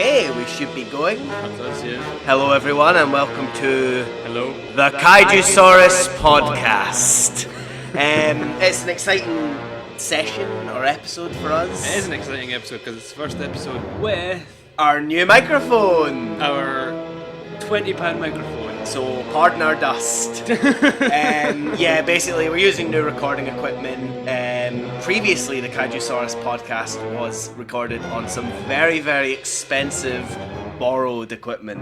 Okay, we should be going. That's us, yeah. Hello everyone and welcome to Hello. the Kaijusaurus Podcast. It's an exciting session or episode for us. It is an exciting episode because it's the first episode with Our new microphone. our £20 microphone. So pardon our dust. Basically we're using new recording equipment. Previously the Kaijusaurus Podcast was recorded on some very, very expensive borrowed equipment,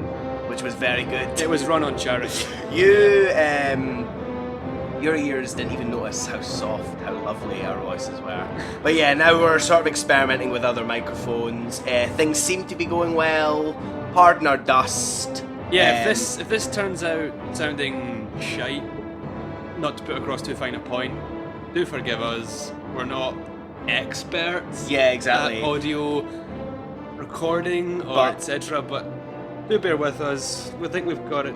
which was very good. It was run on charity. Your ears didn't even notice how soft, how lovely our voices were. But yeah, now we're sort of experimenting with other microphones. Things seem to be going well. Pardon our dust. Yeah, if this turns out sounding shite, not to put across too fine a point, do forgive us. We're not experts at audio recording or etc. But do bear with us. We think we've got it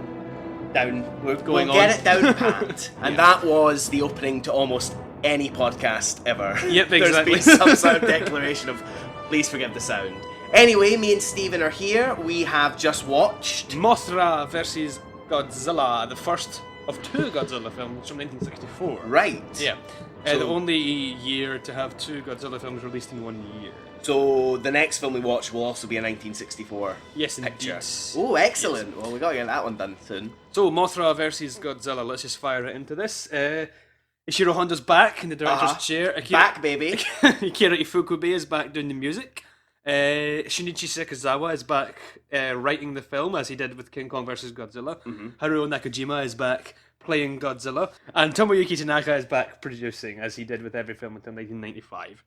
down. We'll get it down pat. And that was the opening to almost any podcast ever. Yep, exactly. There's been some sort of declaration of please forgive the sound. Anyway, me and Steven are here. We have just watched Mothra versus Godzilla, the first of two Godzilla films from 1964. Right. Yeah. The only year to have two Godzilla films released in 1 year. So the next film we watch will also be a 1964 Yes, picture. indeed. Oh, excellent. Yes. Well, we got to get that one done soon. So, Mothra versus Godzilla, let's just fire it into this. Ishiro Honda's back in the director's chair. Back, baby. Akira Ifukube is back doing the music. Shinichi Sekizawa is back writing the film, as he did with King Kong vs. Godzilla. Mm-hmm. Haruo Nakajima is back playing Godzilla. And Tomoyuki Tanaka is back producing, as he did with every film until 1995,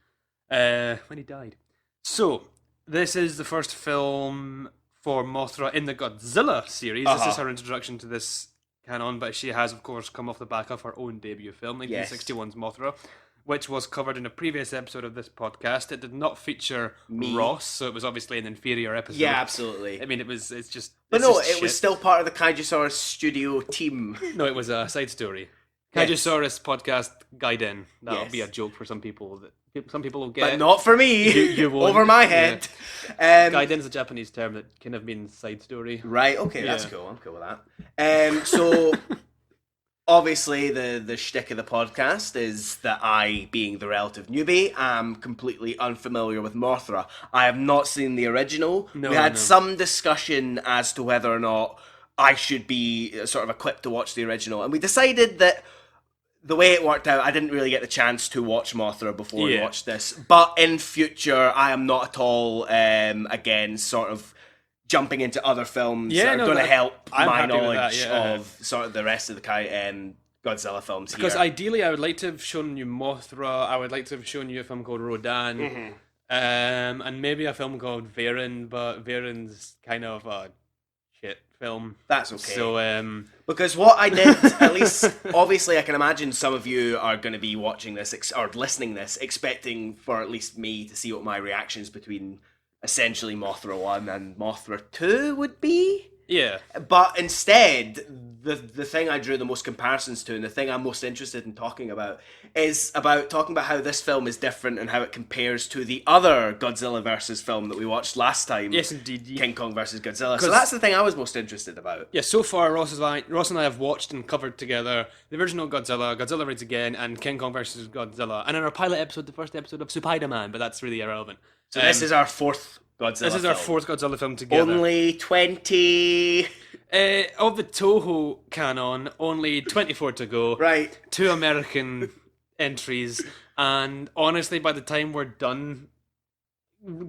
when he died. So, this is the first film for Mothra in the Godzilla series. This is her introduction to this canon, but she has, of course, come off the back of her own debut film, 1961's Mothra, which was covered in a previous episode of this podcast. It did not feature Ross, so it was obviously an inferior episode. Yeah, absolutely. I mean, it's just... But no, it was still part of the Kaijusaurus studio team. No, it was a side story. Kaijusaurus Podcast Gaiden. That'll be a joke for some people. Some people will get But not for me. You won't. Over my head. Gaiden is a Japanese term that kind of means side story. Right, okay, that's cool. I'm cool with that. So... Obviously, the shtick of the podcast is that I, being the relative newbie, am completely unfamiliar with Mothra. I have not seen the original. We had some discussion as to whether or not I should be sort of equipped to watch the original, and we decided that the way it worked out, I didn't really get the chance to watch Mothra before we watched this. But in future, I am not at all, again, sort of jumping into other films that are going to help my knowledge of sort of the rest of the Godzilla films because ideally I would like to have shown you Mothra, I would like to have shown you a film called Rodan, and maybe a film called Varen, but Varen's kind of a shit film. That's okay. So, because what I did, at least, obviously I can imagine some of you are going to be watching this, or listening this, expecting for at least me to see what my reactions between essentially Mothra 1 and Mothra 2 would be. Yeah. But instead, the thing I drew the most comparisons to, and the thing I'm most interested in talking about, is about talking about how this film is different and how it compares to the other Godzilla versus film that we watched last time. Yes, indeed. King Kong versus Godzilla. So that's the thing I was most interested about. Yeah, so far Ross and I have watched and covered together the original Godzilla, Godzilla Rides Again, and King Kong versus Godzilla. And in our pilot episode, the first episode of Spider-Man, but that's really irrelevant. So this is our fourth Godzilla film. This is our fourth Godzilla film together. Only 20... of the Toho canon, only 24 to go. Right. 2 American entries. And honestly, by the time we're done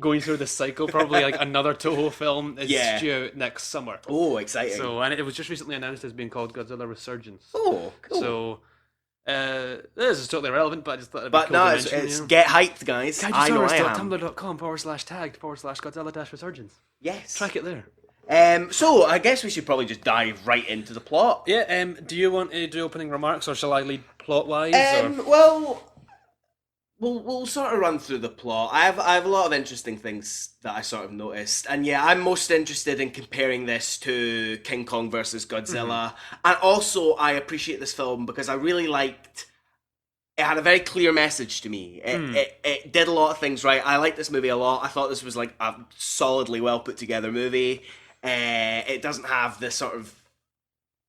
going through this cycle, probably like another Toho film is due next summer. Oh, exciting. So, and it was just recently announced as being called Godzilla Resurgence. Oh, cool. So... this is totally irrelevant, but I just thought it'd be cool to mention, it's get hyped, guys. I know I am. Kaijusaurus.tumblr.com/tagged/Godzilla-Resurgence. Yes. Track it there. So I guess we should probably just dive right into the plot. Yeah. Do you want to do opening remarks, or shall I lead plot-wise? Well, we'll sort of run through the plot. I have a lot of interesting things that I sort of noticed, and yeah, I'm most interested in comparing this to King Kong versus Godzilla, and also I appreciate this film because I really liked it had a very clear message to me. It did a lot of things right. I liked this movie a lot. I thought this was like a solidly well put together movie. It doesn't have the sort of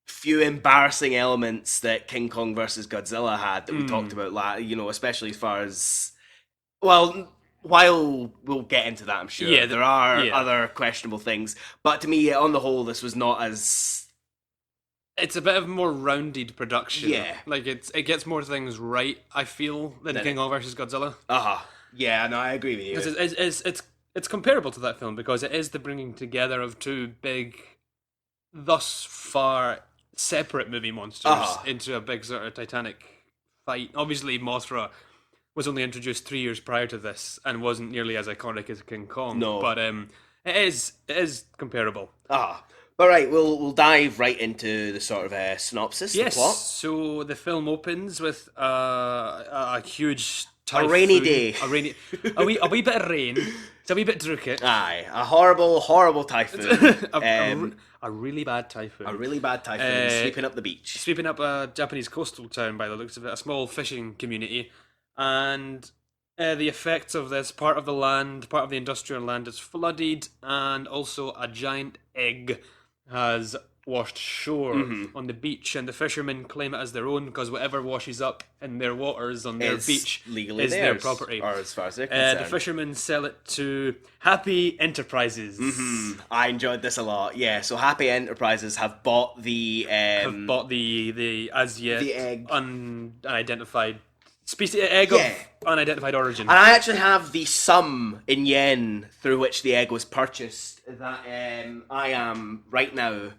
few embarrassing elements that King Kong versus Godzilla had that we talked about, especially as far as, well, while we'll get into that, I'm sure. Yeah, there are other questionable things. But to me, on the whole, this was not as... It's a bit of a more rounded production. Yeah. Like, it gets more things right, I feel, than King Kong versus Godzilla. Yeah, no, I agree with you. Because it's comparable to that film, because it is the bringing together of two big, thus far separate movie monsters into a big sort of titanic fight. Obviously, Mothra was only introduced 3 years prior to this and wasn't nearly as iconic as King Kong. No. But it is comparable. But right, we'll dive right into the sort of synopsis, the plot. So the film opens with a huge typhoon. A rainy day. A wee bit of rain. It's a wee bit drookit. Aye, a horrible, horrible typhoon. A really bad typhoon. A really bad typhoon sweeping up the beach. Sweeping up a Japanese coastal town by the looks of it, a small fishing community. And the effects of this, part of the industrial land is flooded, and also a giant egg has washed ashore on the beach, and the fishermen claim it as their own because whatever washes up in their waters on their beach legally is their property. Or as far as they're concerned. The fishermen sell it to Happy Enterprises. I enjoyed this a lot. Yeah, so Happy Enterprises have bought the as yet the egg, unidentified species, egg of unidentified origin. And I actually have the sum in yen through which the egg was purchased. That I am right now,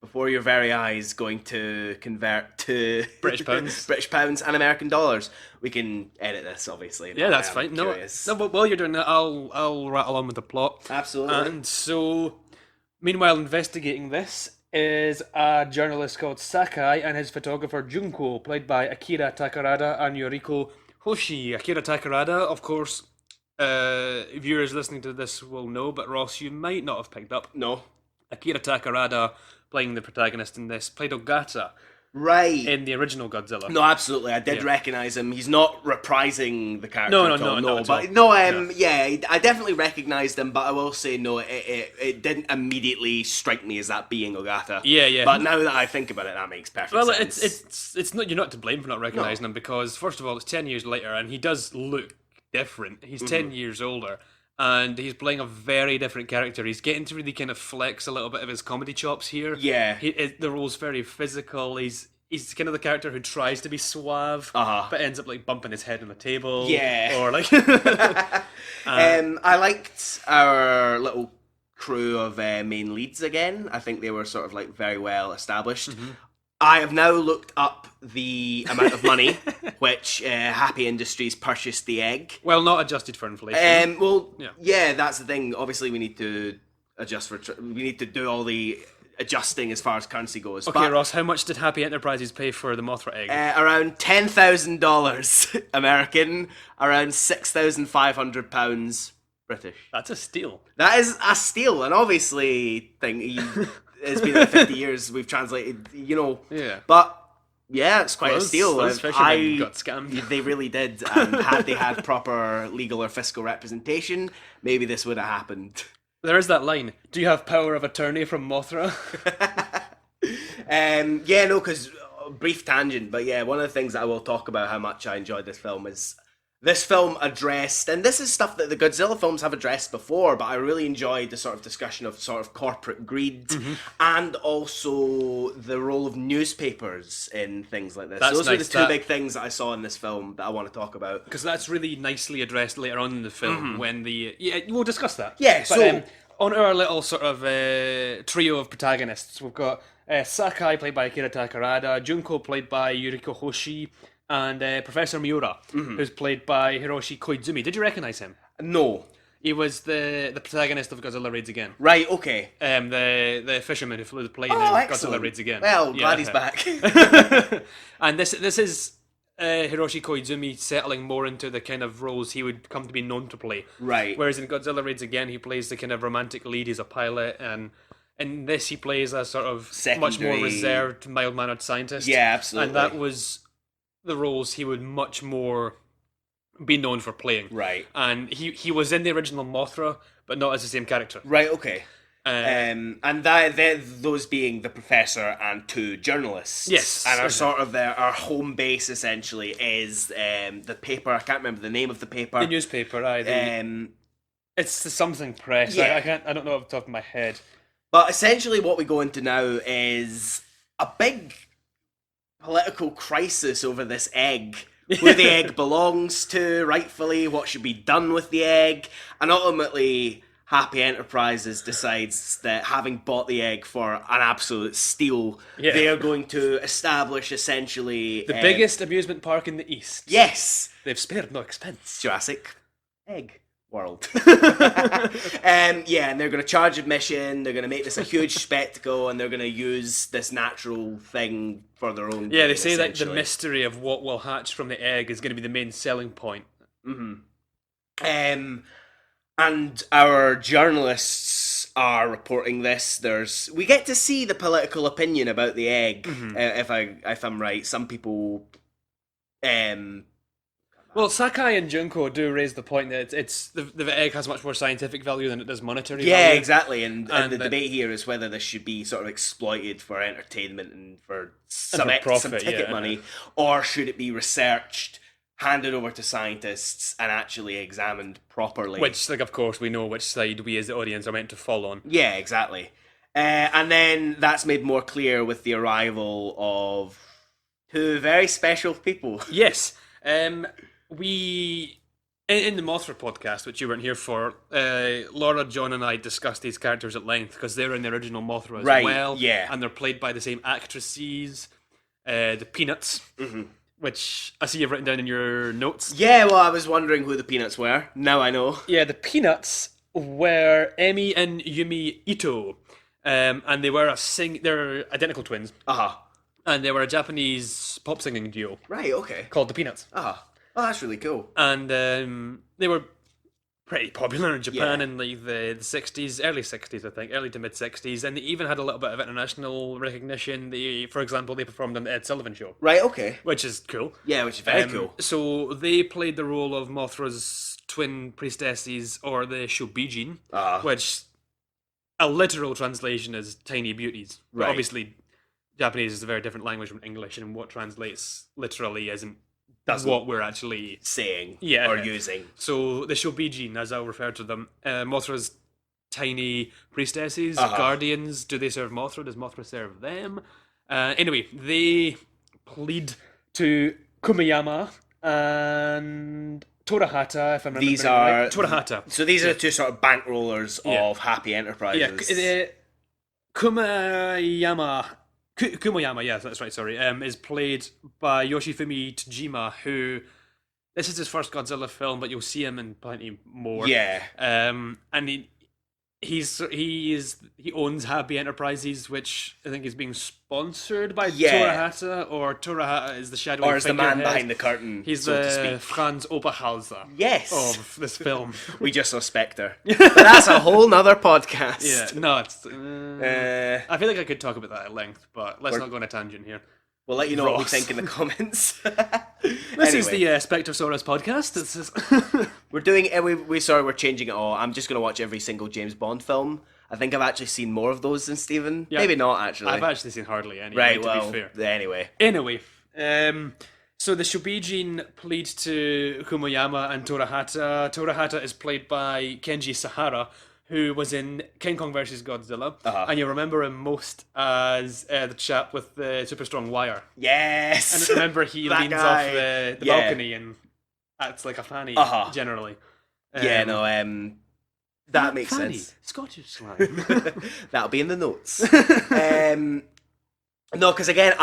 before your very eyes, going to convert to British pounds, British pounds and American dollars. We can edit this, obviously. Yeah, that's fine. No, but while you're doing that, I'll rattle on with the plot. Absolutely. And so, meanwhile, investigating this is a journalist called Sakai and his photographer Junko, played by Akira Takarada and Yoriko Hoshi. Akira Takarada, of course, viewers listening to this will know, but Ross, you might not have picked up. No. Akira Takarada, playing the protagonist in this, played Ogata. Right. In the original Godzilla. No, absolutely. I did recognise him. He's not reprising the character No, at all. I definitely recognised him, but I will say, no, it didn't immediately strike me as that being Ogata. Yeah. But now that I think about it, that makes perfect sense. Well, it's not, you're not to blame for not recognising him, because, first of all, it's 10 years later, and he does look different. He's 10 years older. And he's playing a very different character. He's getting to really kind of flex a little bit of his comedy chops here. Yeah. The role's very physical. He's kind of the character who tries to be suave, but ends up like bumping his head on the table. Yeah. Or like... I liked our little crew of main leads again. I think they were sort of like very well established. I have now looked up the amount of money which Happy Industries purchased the egg. Well, not adjusted for inflation. Yeah, that's the thing. Obviously, we need to adjust for... we need to do all the adjusting as far as currency goes. Okay, but, Ross, how much did Happy Enterprises pay for the Mothra egg? Around $10,000 American, around £6,500 British. That's a steal. That is a steal, and obviously, it's been like 50 years we've translated, Yeah. But yeah, it's quite a steal. Those fishermen got scammed. They really did. And had they had proper legal or fiscal representation, maybe this would have happened. There is that line. Do you have power of attorney from Mothra? Because brief tangent, but yeah, one of the things that I will talk about how much I enjoyed this film is this film addressed, and this is stuff that the Godzilla films have addressed before, but I really enjoyed the sort of discussion of sort of corporate greed and also the role of newspapers in things like this. Those are the two big things that I saw in this film that I want to talk about. Because that's really nicely addressed later on in the film when we'll discuss that. Yeah, but, on our little sort of trio of protagonists, we've got Sakai, played by Akira Takarada, Junko, played by Yuriko Hoshi, and Professor Miura, who's played by Hiroshi Koizumi. Did you recognise him? No. He was the protagonist of Godzilla Raids Again. Right, okay. The fisherman who flew the plane in excellent. Godzilla Raids Again. Well, glad he's back. And this is Hiroshi Koizumi settling more into the kind of roles he would come to be known to play. Right. Whereas in Godzilla Raids Again, he plays the kind of romantic lead. He's a pilot, and in this he plays a sort of much more reserved, mild-mannered scientist. Yeah, absolutely. And that was the roles he would much more be known for playing. Right. And he was in the original Mothra, but not as the same character. Right, okay. And those being the professor and two journalists. Yes. And our home base essentially is the paper. I can't remember the name of the paper. The newspaper, it's the something press. Yeah. I don't know off the top of my head. But essentially what we go into now is a big political crisis over this egg. Who the egg belongs to, rightfully, what should be done with the egg, and ultimately Happy Enterprises decides that having bought the egg for an absolute steal, they are going to establish essentially... The biggest amusement park in the East. Yes! They've spared no expense. Jurassic Egg World. And they're going to charge admission, they're going to make this a huge spectacle, and they're going to use this natural thing for their own gain, they say that the mystery of what will hatch from the egg is going to be the main selling point. And our journalists are reporting this. We get to see the political opinion about the egg, if I'm right. Some people... Well, Sakai and Junko do raise the point that the egg has much more scientific value than it does monetary value. Yeah, exactly. And the debate here is whether this should be sort of exploited for entertainment and for some ticket money, or should it be researched, handed over to scientists, and actually examined properly. Which, of course, we know which side we as the audience are meant to fall on. Yeah, exactly. And then that's made more clear with the arrival of two very special people. Yes. We, in the Mothra podcast, which you weren't here for, Laura, John, and I discussed these characters at length because they're in the original Mothra as well. Yeah. And they're played by the same actresses, the Peanuts, which I see you've written down in your notes. Yeah, well, I was wondering who the Peanuts were. Now I know. Yeah, the Peanuts were Emi and Yumi Ito, and they were they're identical twins. And they were a Japanese pop singing duo. Right, okay. Called the Peanuts. Oh, that's really cool. And they were pretty popular in Japan in like the 60s, early 60s, I think, early to mid 60s, and they even had a little bit of international recognition. For example, they performed on the Ed Sullivan Show. Right, okay. Which is cool. Yeah, which is very cool. So they played the role of Mothra's twin priestesses, or the Shobijin, which a literal translation is tiny beauties. Right. Obviously, Japanese is a very different language from English, and what translates literally isn't what we're actually saying or using. So the Shobijin, as I'll refer to them, Mothra's tiny priestesses, guardians. Do they serve Mothra? Does Mothra serve them? Anyway, they plead to Kumiyama and Torahata, if I'm remembering right. Torahata. So these are the two sort of bankrollers of Happy Enterprises. Yeah, Kumoyama, yeah, that's right, sorry, is played by Yoshifumi Tajima, who, this is his first Godzilla film, but you'll see him in plenty more. Yeah. And he owns Happy Enterprises, which I think is being sponsored by Torahata, or Torahata is the shadowy or is the man behind the curtain. He's so the to speak. Franz Oberhauser of this film. We just saw Spectre. But that's a whole nother podcast. Yeah, no, it's... I feel like I could talk about that at length, but let's not go on a tangent here. We'll let you know what we think in the comments. This is the Spectrosaurus podcast. We're doing. We're changing it all. I'm just going to watch every single James Bond film. I think I've actually seen more of those than Steven. Yeah, maybe not, actually. I've actually seen hardly any. Right, to be fair. Anyway. So the Shobijin plead to Kumoyama and Torahata. Torahata is played by Kenji Sahara, who was in King Kong vs. Godzilla. And you'll remember him most as the chap with the super strong wire. Yes! And remember he leans off the balcony and acts like a fanny, generally. That makes fanny. sense. Scottish slang. That'll be in the notes. No, because again,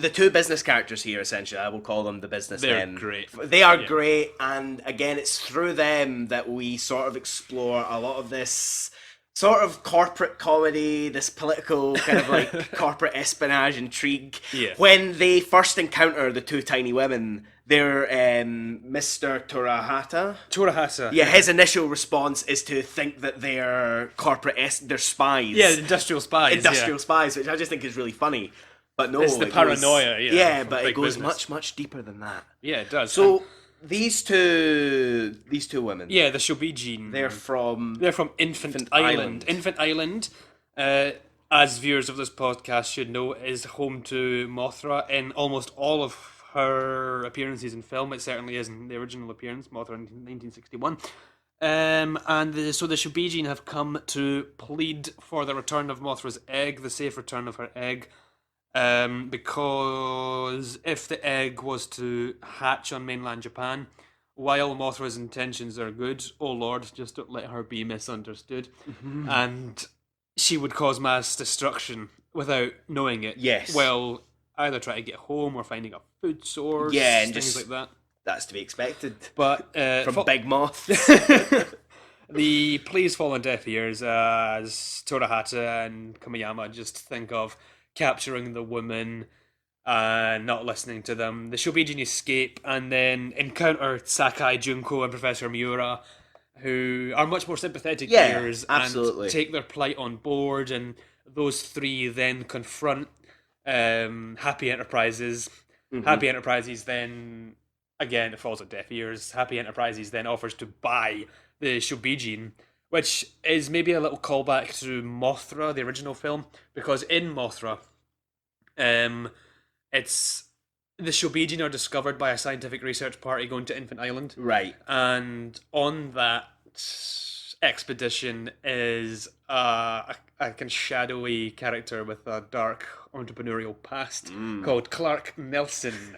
the two business characters here, essentially, I will call them the businessmen. They're great. They are great, and again, it's through them that we sort of explore a lot of this sort of corporate comedy, this political kind of like corporate espionage intrigue. Yeah. When they first encounter the two tiny women, they're Mr. Torahata. Yeah, his initial response is to think that they're they're spies. Yeah, industrial spies. Spies, which I just think is really funny. But no, it's the paranoia. Yeah, but it goes business. much deeper than that. Yeah, it does. So these two women. Yeah, the Shobijin. They're from Infant Island. Infant Island, as viewers of this podcast should know, is home to Mothra in almost all of her appearances in film. It certainly is in the original appearance, Mothra in 1961. So the Shobijin have come to plead for the return of Mothra's egg, the safe return of her egg. Because if the egg was to hatch on mainland Japan, while Mothra's intentions are good, oh Lord, just don't let her be misunderstood, and she would cause mass destruction without knowing it. Yes. Well, either try to get home or finding a food source, and things like that. That's to be expected. But from Big Moth. The pleas fall on deaf ears as Torahata and Kamiyama just think of capturing the woman and not listening to them. The Shobijin escape and then encounter Sakai, Junko, and Professor Miura, who are much more sympathetic ears absolutely. And take their plight on board. And those three then confront Happy Enterprises. Happy Enterprises then, again, it falls on deaf ears. Happy Enterprises then offers to buy the Shobijin, which is maybe a little callback to Mothra, the original film, because in Mothra, it's the Shobijin are discovered by a scientific research party going to Infant Island, right? And on that expedition is a kind of shadowy character with a dark entrepreneurial past called Clark Nelson,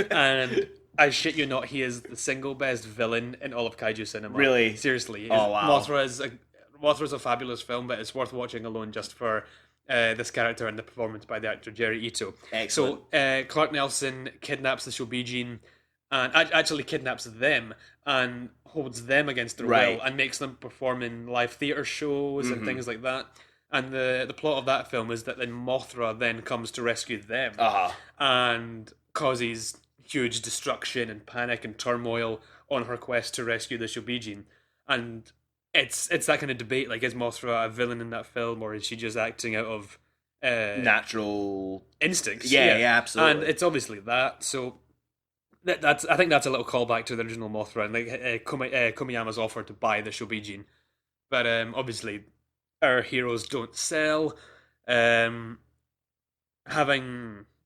and I shit you not, he is the single best villain in all of kaiju cinema. Really? Seriously. Oh, wow. Mothra's a fabulous film, but it's worth watching alone just for this character and the performance by the actor Jerry Ito. Excellent. So Clark Nelson kidnaps the Shobijin and actually kidnaps them and holds them against their will and makes them perform in live theatre shows and things like that. And the plot of that film is that then Mothra then comes to rescue them and causes huge destruction and panic and turmoil on her quest to rescue the Shobijin. And it's that kind of debate, like, is Mothra a villain in that film, or is she just acting out of natural instincts? Yeah, absolutely. And it's obviously that. So that's I think that's a little callback to the original Mothra, and like Komiyama's offer to buy the Shobijin. But obviously, our heroes don't sell. Having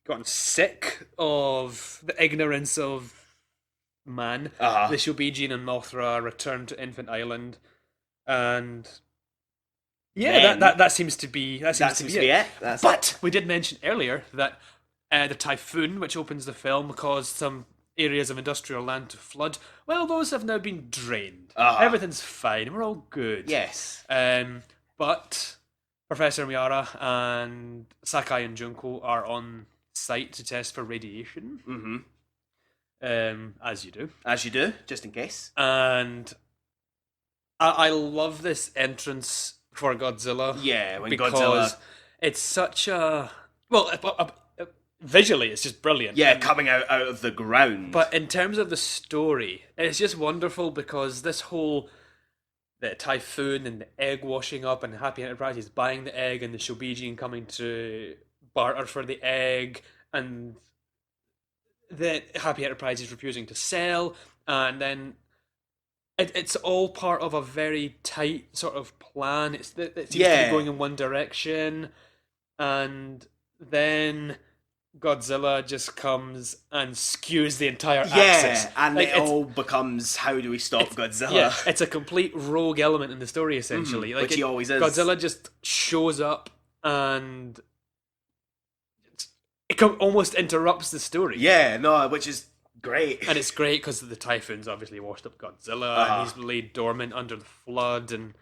gotten sick of the ignorance of man, the Shobijin and Mothra return to Infant Island, and that seems to be it. But we did mention earlier that the typhoon, which opens the film, caused some areas of industrial land to flood. Well, those have now been drained. Everything's fine. We're all good. Yes. But Professor Miura and Sakai and Junko are on site to test for radiation. As you do, just in case. And I love this entrance for Godzilla. Yeah, when because Godzilla, it's such a visually it's just brilliant. Yeah, coming out of the ground. But in terms of the story, it's just wonderful because this whole the typhoon and the egg washing up and Happy Enterprises buying the egg and the Shobijin coming to barter for the egg and the Happy Enterprises refusing to sell, and then it's all part of a very tight sort of plan. It seems to be going in one direction, and then Godzilla just comes and skews the entire axis. Yeah, and it all becomes, how do we stop Godzilla? Yeah, it's a complete rogue element in the story, essentially. Which he always is. Godzilla just shows up and it almost interrupts the story. Yeah, no, which is great. And it's great because the typhoon's obviously washed up Godzilla, and he's laid dormant under the flood, and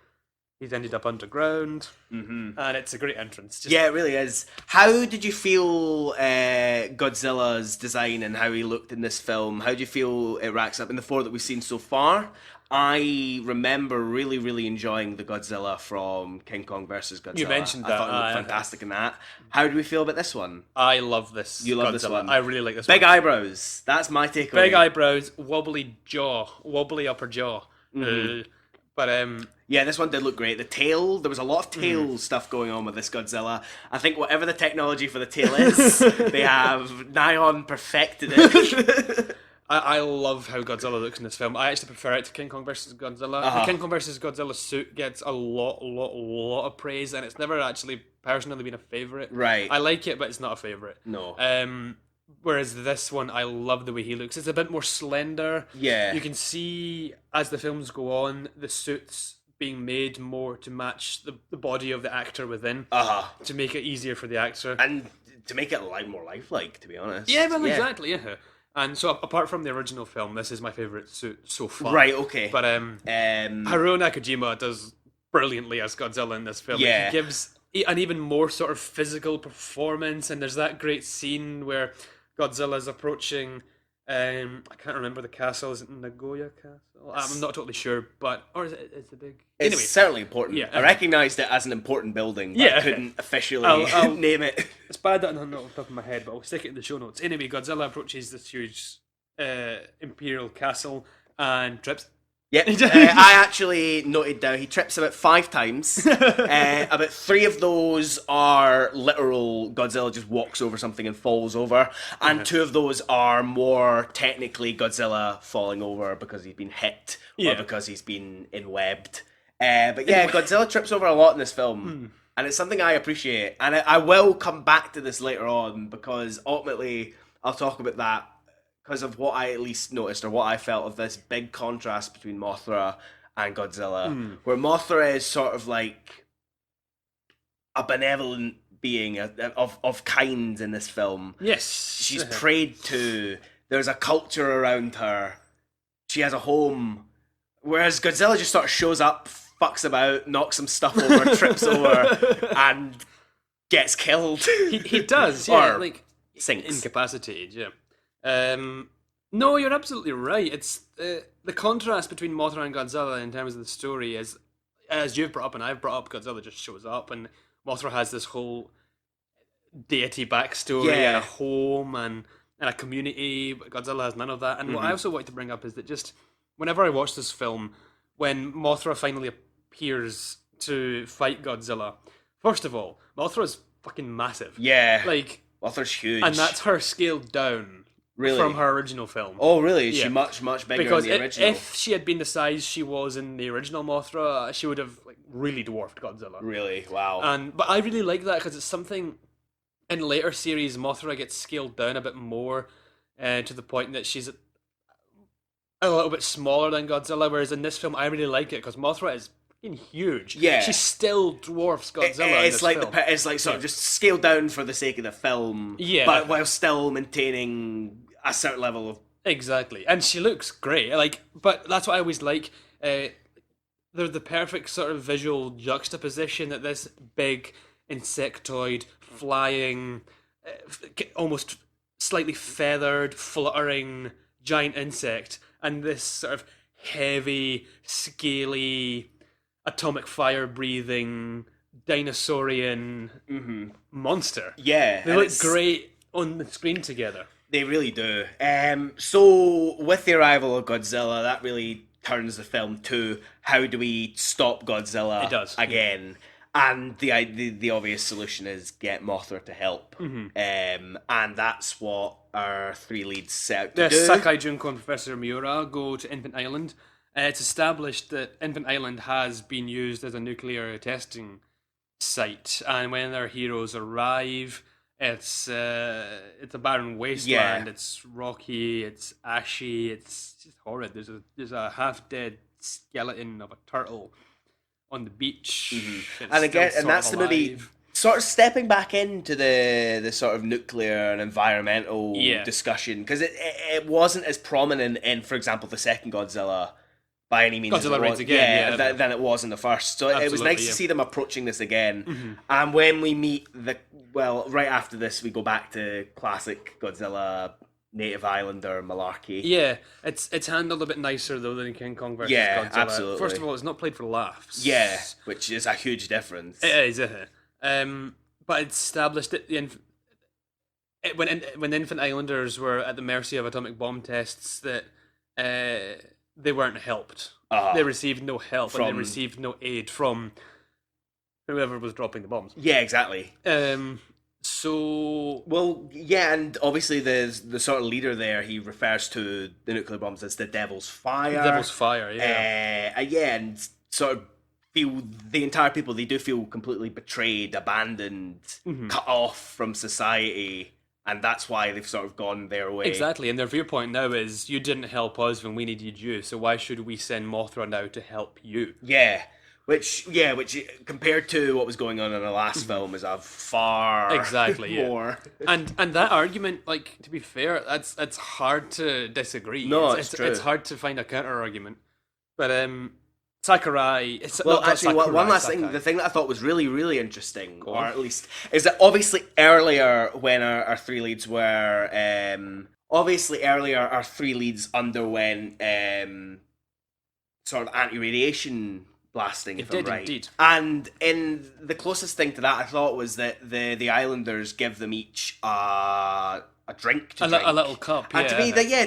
he's ended up underground, and it's a great entrance. Yeah, it really is. How did you feel Godzilla's design and how he looked in this film? How do you feel it racks up in the four that we've seen so far? I remember really, really enjoying the Godzilla from King Kong vs. Godzilla. You mentioned that. I thought it looked fantastic in that. How do we feel about this one? I love this. You love Godzilla. this one? I really like this Big one. eyebrows. That's my takeaway. Big eyebrows, wobbly jaw, wobbly upper jaw. But yeah, this one did look great. The tail, there was a lot of tail stuff going on with this Godzilla. I think whatever the technology for the tail is, they have nigh on perfected it. I love how Godzilla looks in this film. I actually prefer it to King Kong vs. Godzilla. The King Kong vs. Godzilla suit gets a lot of praise, and it's never actually personally been a favourite. Right. I like it, but it's not a favourite. No. Whereas this one, I love the way he looks. It's a bit more slender. Yeah. You can see, as the films go on, the suits being made more to match the body of the actor within. To make it easier for the actor. And to make it more lifelike, to be honest. Yeah, well, exactly, yeah. And so, apart from the original film, this is my favourite suit so far. Right, okay. But Haruo Nakajima does brilliantly as Godzilla in this film. Yeah. He gives an even more sort of physical performance, and there's that great scene where Godzilla's approaching... I can't remember the castle. Is it Nagoya Castle? I'm not totally sure, or is it? It's a big. It's certainly important. Yeah, I recognised it as an important building, but I couldn't officially I'll name it. It's bad that I'm not off the top of my head, but I'll stick it in the show notes. Anyway, Godzilla approaches this huge imperial castle and trips. Yeah, I actually noted down he trips about 5 times. About 3 of those are literal Godzilla just walks over something and falls over, and 2 of those are more technically Godzilla falling over because he's been hit or because he's been enwebbed. But yeah, Godzilla trips over a lot in this film, and it's something I appreciate. And I will come back to this later on because ultimately I'll talk about that. Because of what I at least noticed, or what I felt of this big contrast between Mothra and Godzilla, where Mothra is sort of like a benevolent being of kind in this film. Yes. She's prayed to. There's a culture around her. She has a home. Whereas Godzilla just sort of shows up, fucks about, knocks some stuff over, trips over, and gets killed. He does, yeah. Or like sinks. Incapacitated, yeah. No, you're absolutely right. It's the contrast between Mothra and Godzilla in terms of the story is, as you've brought up and I've brought up, Godzilla just shows up and Mothra has this whole deity backstory and a home and a community, but Godzilla has none of that. And what I also want to bring up is that just whenever I watch this film, when Mothra finally appears to fight Godzilla, first of all, Mothra's fucking massive. Yeah. Like, Mothra's huge. And that's her scaled down. Really? From her original film. Oh, really? Is she much bigger because in the original? If she had been the size she was in the original Mothra, she would have really dwarfed Godzilla. Really? Wow. But I really like that because it's something in later series, Mothra gets scaled down a bit more to the point that she's a little bit smaller than Godzilla, whereas in this film I really like it because Mothra is huge. Yeah, she still dwarfs Godzilla. It's like film. It's like sort of just scaled down for the sake of the film. Yeah, but while still maintaining a certain level of exactly. And she looks great. But that's what I always like. They're the perfect sort of visual juxtaposition that this big insectoid, flying, almost slightly feathered, fluttering giant insect, and this sort of heavy, scaly, atomic fire breathing dinosaurian monster. Yeah, they look great on the screen together. They really do. So with the arrival of Godzilla, that really turns the film to how do we stop Godzilla again? And the obvious solution is get Mothra to help. And that's what our 3 leads set out to do. Sakai Junko and Professor Miura go to Infant Island. It's established that Infant Island has been used as a nuclear testing site, and when their heroes arrive, it's a barren wasteland. It's rocky, it's ashy, it's just horrid. There's a half dead skeleton of a turtle on the beach, and again, and that's the movie sort of stepping back into the sort of nuclear and environmental discussion, because it wasn't as prominent in, for example, the second Godzilla. By any means, Godzilla Reigns Again, than it was in the first. So it was nice to see them approaching this again. And when we meet right after this, we go back to classic Godzilla, Native Islander malarkey. Yeah, it's handled a bit nicer though than King Kong versus Godzilla. Absolutely. First of all, it's not played for laughs. Yeah, which is a huge difference. It is, but it's established that when Infant Islanders were at the mercy of atomic bomb tests, that they weren't helped They received no help, and they received no aid from whoever was dropping the bombs. Yeah, exactly. So... Well, yeah, and obviously the sort of leader there, he refers to the nuclear bombs as the Devil's Fire. Devil's Fire, yeah. Yeah, and sort of feel the entire people, they do feel completely betrayed, abandoned, cut off from society, and that's why they've sort of gone their way. Exactly, and their viewpoint now is, you didn't help us when we needed you, so why should we send Mothra now to help you? Yeah. Which compared to what was going on in the last film is a far more. And that argument, like, to be fair, it's hard to disagree. No, it's true. It's hard to find a counter argument. But Sakurai. One last thing. The thing that I thought was really, really interesting, or at least, is that obviously earlier when our three leads were, our three leads underwent sort of anti-radiation blasting, if I'm right. Indeed. And in the closest thing to that, I thought was that the Islanders give them each a drink to drink. A little cup, yeah. And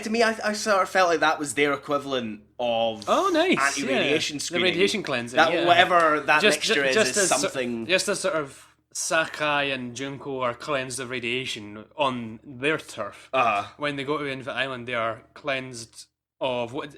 to me, I sort of felt like that was their equivalent of anti-radiation screening. The radiation cleansing, Whatever that mixture is something... Just as sort of Sakai and Junko are cleansed of radiation on their turf. When they go to Infinite Island, they are cleansed of what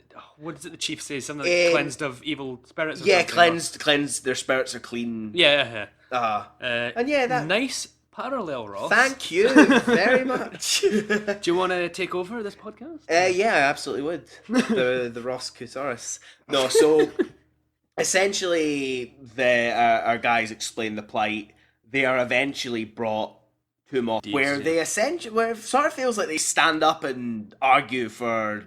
is it the chief says? Something like cleansed of evil spirits. Cleansed. Their spirits are clean. Yeah. And that nice parallel, Ross. Thank you very much. Do you want to take over this podcast? Yeah, I absolutely would. the Ross Kaijusaurus. No, so essentially, our guys explain the plight. They are eventually brought to Mothra, where it sort of feels like they stand up and argue for,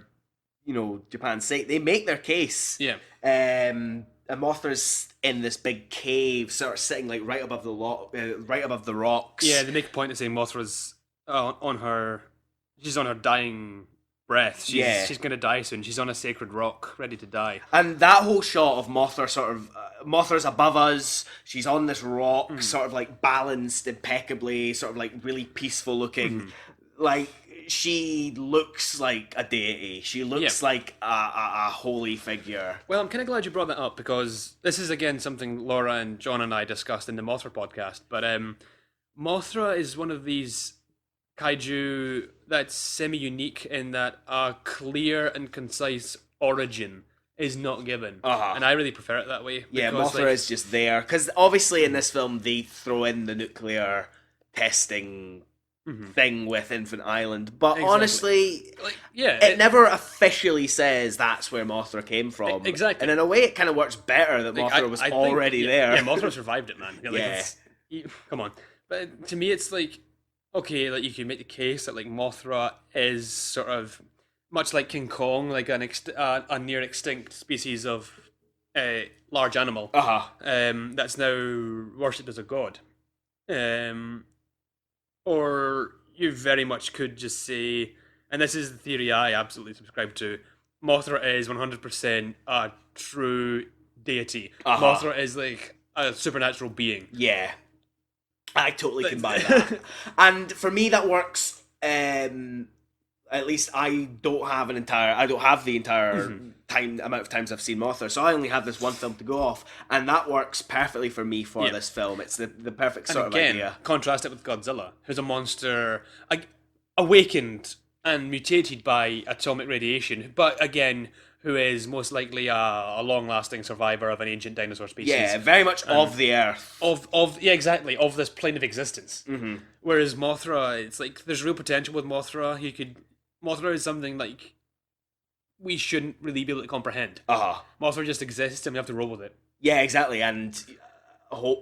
Japan's sake. They make their case. Yeah. And Mothra's in this big cave, sort of sitting like right above the rocks. Yeah, they make a point of saying Mothra's she's on her dying breath. She's going to die soon. She's on a sacred rock, ready to die. And that whole shot of Mothra Mothra's above us. She's on this rock, sort of like balanced impeccably, sort of like really peaceful looking. Like, she looks like a deity. She looks like a holy figure. Well, I'm kind of glad you brought that up, because this is, again, something Laura and John and I discussed in the Mothra podcast. But Mothra is one of these kaiju that's semi-unique in that a clear and concise origin is not given. And I really prefer it that way. Yeah, Mothra is just there. Because obviously in this film, they throw in the nuclear testing thing with Infinite Island, but honestly, it never officially says that's where Mothra came from. Exactly, and in a way, it kind of works better that Mothra was already there. Yeah, Mothra survived it, man. Come on. But to me, it's like, okay, like, you can make the case that like Mothra is sort of much like King Kong, like a near extinct species of large animal. That's now worshipped as a god. Or you very much could just say, and this is the theory I absolutely subscribe to, Mothra is 100% a true deity. Mothra is like a supernatural being. Yeah. I totally can buy that. And for me, that works. At least I don't have the entire amount of times I've seen Mothra, so I only have this one film to go off, and that works perfectly for me for this film. It's the perfect sort of idea. Contrast it with Godzilla, who's a monster awakened and mutated by atomic radiation, but again, who is most likely a long-lasting survivor of an ancient dinosaur species. Yeah, very much of the Earth. Of this plane of existence. Whereas Mothra, it's like, there's real potential with Mothra. Mothra is something like we shouldn't really be able to comprehend. Mothra just exists and we have to roll with it. Yeah, exactly, and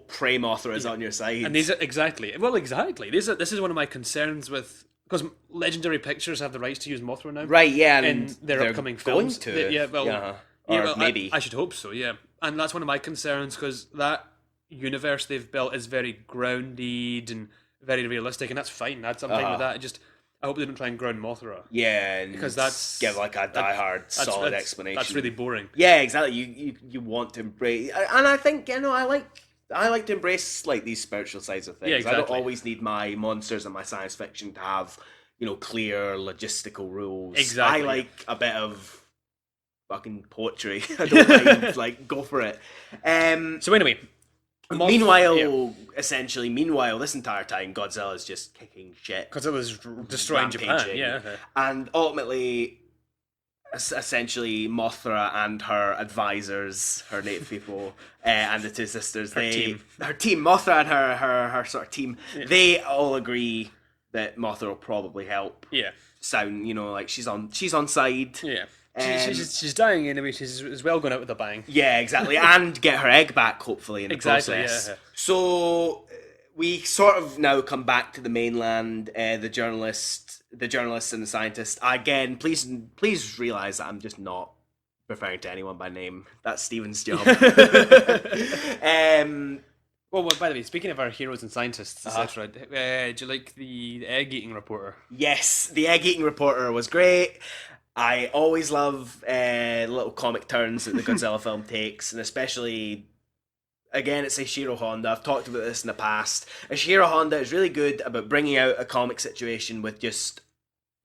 pray Mothra is on your side. And these are, exactly. This is one of my concerns with, because Legendary Pictures have the rights to use Mothra now. Right, yeah, and their upcoming films. Or maybe. I should hope so, yeah. And that's one of my concerns, because that universe they've built is very grounded and very realistic, and that's fine. That's something with that. I hope they don't try and ground Mothra. Yeah, because that's give like a solid explanation. That's really boring. Yeah, exactly. You want to embrace, and I think I like to embrace like these spiritual sides of things. Yeah, exactly. I don't always need my monsters and my science fiction to have clear logistical rules. Exactly. I like a bit of fucking poetry. I don't mind. Like, go for it. So anyway, Meanwhile, this entire time, Godzilla's just kicking shit. Godzilla's destroying Japan, yeah. And ultimately, essentially, Mothra and her advisors, her native people, and the two sisters, her team, Mothra and her sort of team, they all agree that Mothra will probably help. Yeah. Sound, like she's on side. Yeah. She's dying anyway. She's as well going out with a bang. Yeah, exactly, and get her egg back hopefully in the process. Yeah. So we sort of now come back to the mainland. The journalists and the scientists. Again, please realize that I'm just not referring to anyone by name. That's Steven's job. Well, by the way, speaking of our heroes and scientists, etc., do you like the egg-eating reporter? Yes, the egg-eating reporter was great. I always love little comic turns that the Godzilla film takes, and especially, again, it's Eiichiro Honda. I've talked about this in the past. Eiichiro Honda is really good about bringing out a comic situation with just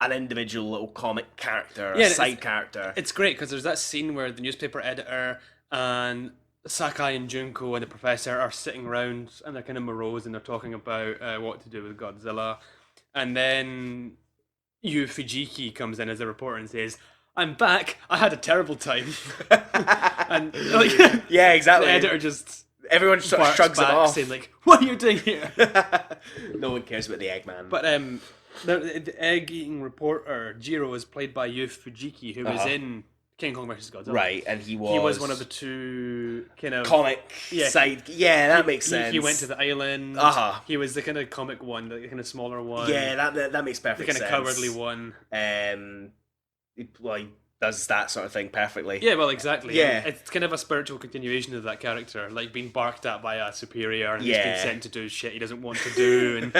an individual little comic character, a side character. It's great, because there's that scene where the newspaper editor and Sakai and Junko and the professor are sitting around, and they're kind of morose, and they're talking about what to do with Godzilla. And then Yu Fujiki comes in as a reporter and says, "I'm back. I had a terrible time." And yeah, exactly. The editor just everyone sort of shrugs it off, saying like, "What are you doing here?" No one cares about the Eggman. But the egg-eating reporter Jiro is played by Yu Fujiki, who was in King Kong vs. Godzilla. Right, and he was one of the two kind of comic side. Yeah, that makes sense. He went to the island. He was the kind of comic one, the kind of smaller one. Yeah, that makes perfect sense. The kind of cowardly one. He does that sort of thing perfectly. Yeah, well, exactly. Yeah, it's kind of a spiritual continuation of that character, like being barked at by a superior, and he's been sent to do shit he doesn't want to do.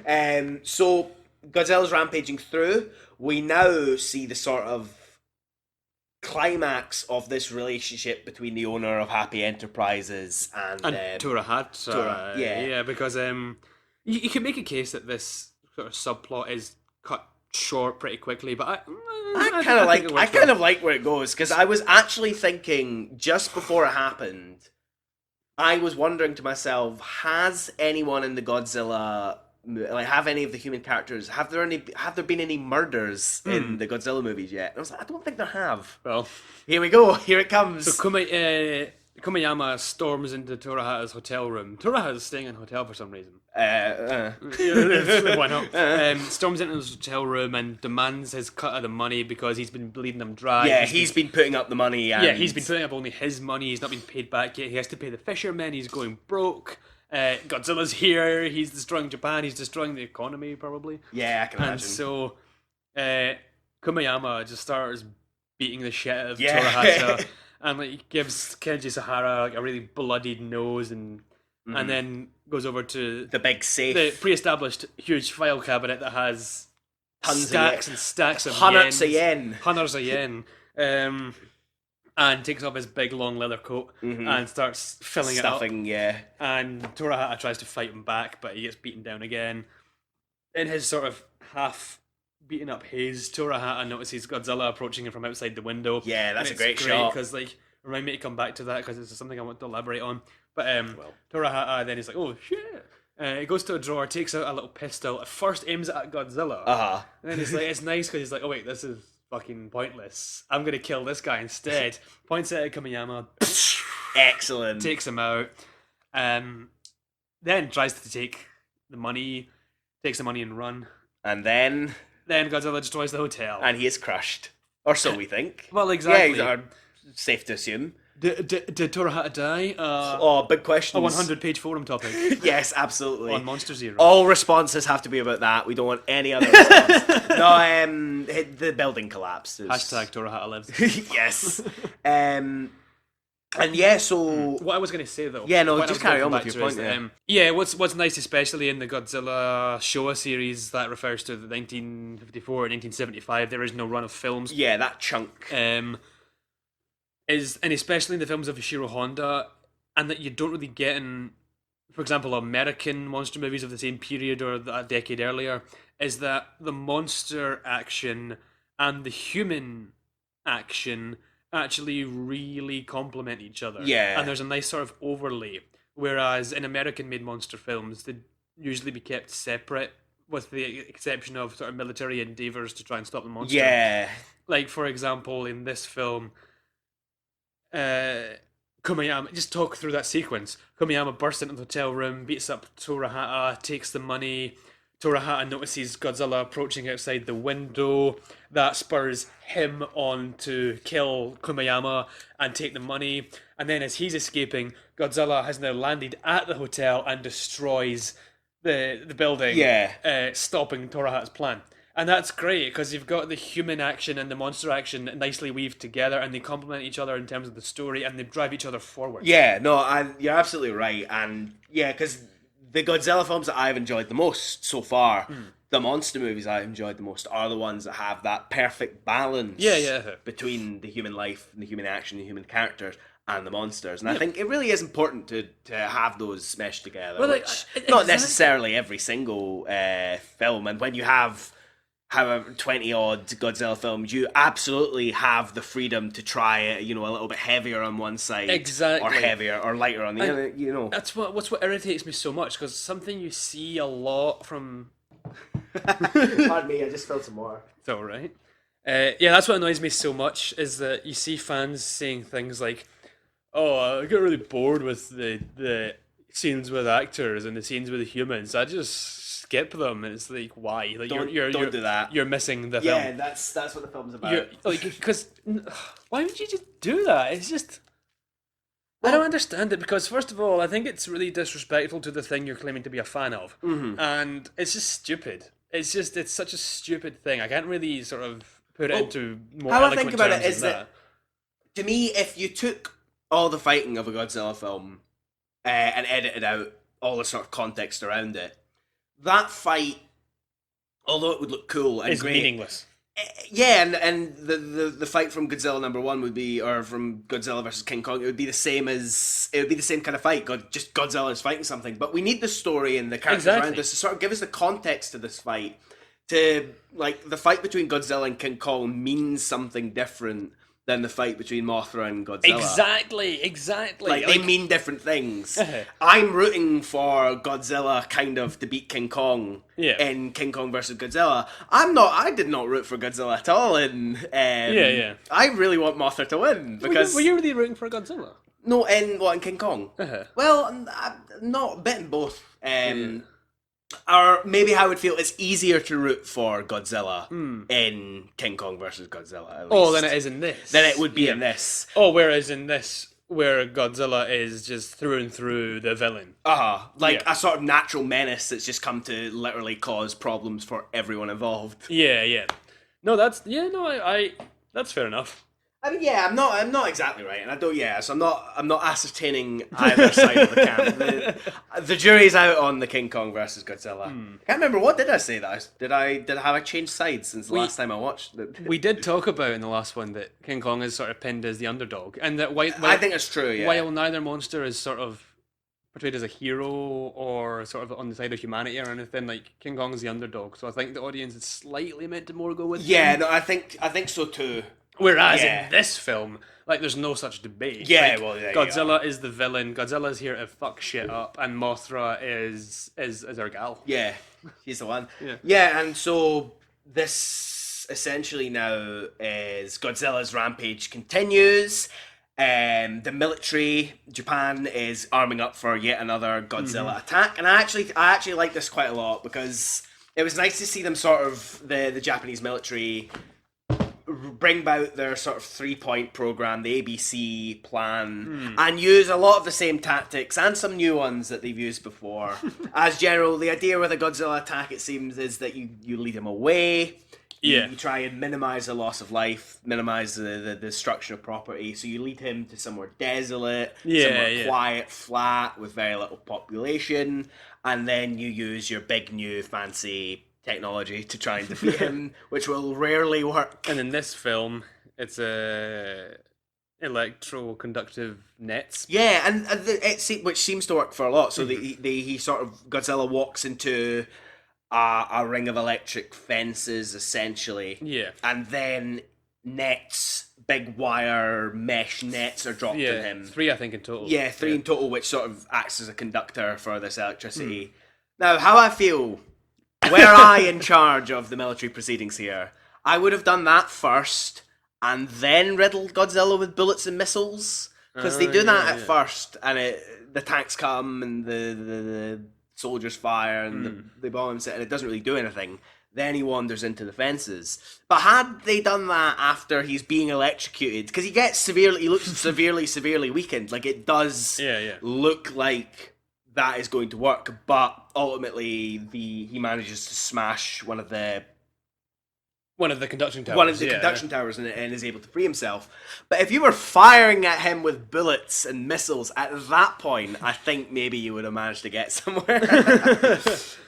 And so Godzilla's rampaging through. We now see the sort of climax of this relationship between the owner of Happy Enterprises and Torahata. Yeah, because you can make a case that this sort of subplot is cut short pretty quickly, but I kind of like where it goes, because I was actually thinking just before it happened, I was wondering to myself, has anyone in the Godzilla, like, have any of the human characters, have there been any murders in the Godzilla movies yet? And I was like, I don't think there have. Well, here we go. Here it comes. So Kumayama storms into Torahata's hotel room. Torahata's staying in a hotel for some reason. Why not? Storms into his hotel room and demands his cut of the money because he's been bleeding him dry. Yeah, he's been putting up the money. He's been putting up only his money. He's not been paid back yet. He has to pay the fishermen. He's going broke. Godzilla's here. He's destroying Japan. He's destroying the economy, probably. Yeah, I can imagine. And so Kumayama just starts beating the shit out of Torahata, and like gives Kenji Sahara like a really bloodied nose, and then goes over to the big safe, the pre-established huge file cabinet that has stacks and stacks of hundreds of yen. And takes off his big long leather coat and starts filling it up. And Torahata tries to fight him back, but he gets beaten down again. In his sort of half beaten up haze, Torahata notices Godzilla approaching him from outside the window. Yeah, that's a great shot. Because remind me to come back to that, because it's something I want to elaborate on. But Torahata then he's like, oh shit. He goes to a drawer, takes out a little pistol, at first aims it at Godzilla. And then he's like, it's nice because he's like, oh wait, this is fucking pointless. I'm gonna kill this guy instead. Points it at Kumayama. Excellent. Takes him out. Then tries to take the money. Takes the money and run. And then Godzilla destroys the hotel. And he is crushed. Or so we think. Well, exactly. Yeah, safe to assume. Did Torahata die? Big question. A 100-page forum topic. Yes, absolutely. On Monster Zero. All responses have to be about that. We don't want any other response. No, the building collapsed. Hashtag Torahata lives. Yes. And yeah, so what I was going to say though. Yeah, no, just carry on with your point. What's nice, especially in the Godzilla Showa series that refers to the 1954 and 1975, there is no run of films. Yeah, that chunk. And especially in the films of Eiichiro Honda, and that you don't really get in, for example, American monster movies of the same period or a decade earlier, is that the monster action and the human action actually really complement each other. Yeah. And there's a nice sort of overlay. Whereas in American-made monster films, they'd usually be kept separate, with the exception of sort of military endeavors to try and stop the monster. Yeah. Like, for example, in this film, Kumiyama, just talk through that sequence. Kumiyama bursts into the hotel room, beats up Torahata, takes the money. Torahata notices Godzilla approaching outside the window. That spurs him on to kill Kumiyama and take the money. And then as he's escaping, Godzilla has now landed at the hotel and destroys the building, stopping Torahata's plan. And that's great, because you've got the human action and the monster action nicely weaved together, and they complement each other in terms of the story, and they drive each other forward. Yeah, no, you're absolutely right. And yeah, because the Godzilla films that I've enjoyed the most so far, the monster movies I've enjoyed the most, are the ones that have that perfect balance between the human life, and the human action, the human characters, and the monsters. And I think it really is important to have those meshed together, Well, which not necessarily every single film. And when you have however 20-odd Godzilla films, you absolutely have the freedom to try it, a little bit heavier on one side, exactly, or heavier or lighter on the other. That's what irritates me so much, because something you see a lot from. Pardon me, I just spilled some water. It's all right. That's what annoys me so much, is that you see fans saying things like, "Oh, I get really bored with the scenes with actors and the scenes with the humans. I just skip them." And it's like, why? Like, don't do that. You're missing the film. Yeah, that's what the film's about. Because why would you just do that? It's just. I don't understand it, because first of all, I think it's really disrespectful to the thing you're claiming to be a fan of, and it's just stupid. It's such a stupid thing. I can't really sort of put it into more how I eloquent think about terms it is than that, to me, if you took all the fighting of a Godzilla film and edited out all the sort of context around it, that fight, although it would look cool and it's great, meaningless. Yeah, and the fight from Godzilla #1 would be, or from Godzilla versus King Kong, it would be the same kind of fight. Just Godzilla is fighting something, but we need the story and the characters around us to sort of give us the context to this fight. To like, the fight between Godzilla and King Kong means something different than the fight between Mothra and Godzilla. Exactly. Like, they mean different things. I'm rooting for Godzilla kind of to beat King Kong in King Kong versus Godzilla. I did not root for Godzilla at all in I really want Mothra to win, because Were you really rooting for Godzilla? No, in King Kong? Well, I'm not a bit in both. Or maybe how I would feel it's easier to root for Godzilla in King Kong versus Godzilla, at least. Oh, than it is in this. Than it would be in this. Oh, whereas in this, where Godzilla is just through and through the villain. A sort of natural menace that's just come to literally cause problems for everyone involved. Yeah. No, that's fair enough. I mean, yeah, I'm not exactly right, and I don't. Yeah, so I'm not ascertaining either side of the camp. The jury's out on the King Kong versus Godzilla. I can't remember, what did I say that did I have I changed sides since the last time I watched it? We did talk about in the last one that King Kong is sort of pinned as the underdog, and that I think it's true. Yeah. While neither monster is sort of portrayed as a hero or sort of on the side of humanity or anything, like, King Kong is the underdog, so I think the audience is slightly meant to more go with him. Yeah, no, I think so too. Whereas in this film, like, there's no such debate. Yeah, like, Godzilla is the villain. Godzilla's here to fuck shit up, and Mothra is our gal. Yeah, she's the one. Yeah, and so this essentially now is Godzilla's rampage continues. The military, Japan, is arming up for yet another Godzilla attack, and I actually like this quite a lot, because it was nice to see them sort of the Japanese military bring about their sort of 3-point program, the ABC plan, and use a lot of the same tactics and some new ones that they've used before. As general, the idea with a Godzilla attack, it seems, is that you lead him away. You try and minimize the loss of life, minimize the destruction of property. So you lead him to somewhere desolate, somewhere quiet, flat, with very little population, and then you use your big new fancy technology to try and defeat him, which will rarely work. And in this film, it's electroconductive nets. Yeah, and which seems to work for a lot. So he sort of, Godzilla walks into a ring of electric fences, essentially. Yeah. And then nets, big wire mesh nets are dropped on him. 3 I think in total. Yeah, 3 in total, which sort of acts as a conductor for this electricity. Now, how I feel, were I in charge of the military proceedings here, I would have done that first and then riddled Godzilla with bullets and missiles. Because they do that at first, and the tanks come and the soldiers fire and they bomb him, and it doesn't really do anything. Then he wanders into the fences. But had they done that after he's being electrocuted, because he looks severely weakened. Like, it does look like that is going to work, but ultimately he manages to smash one of the conduction towers. Conduction towers and is able to free himself. But if you were firing at him with bullets and missiles at that point, I think maybe you would have managed to get somewhere.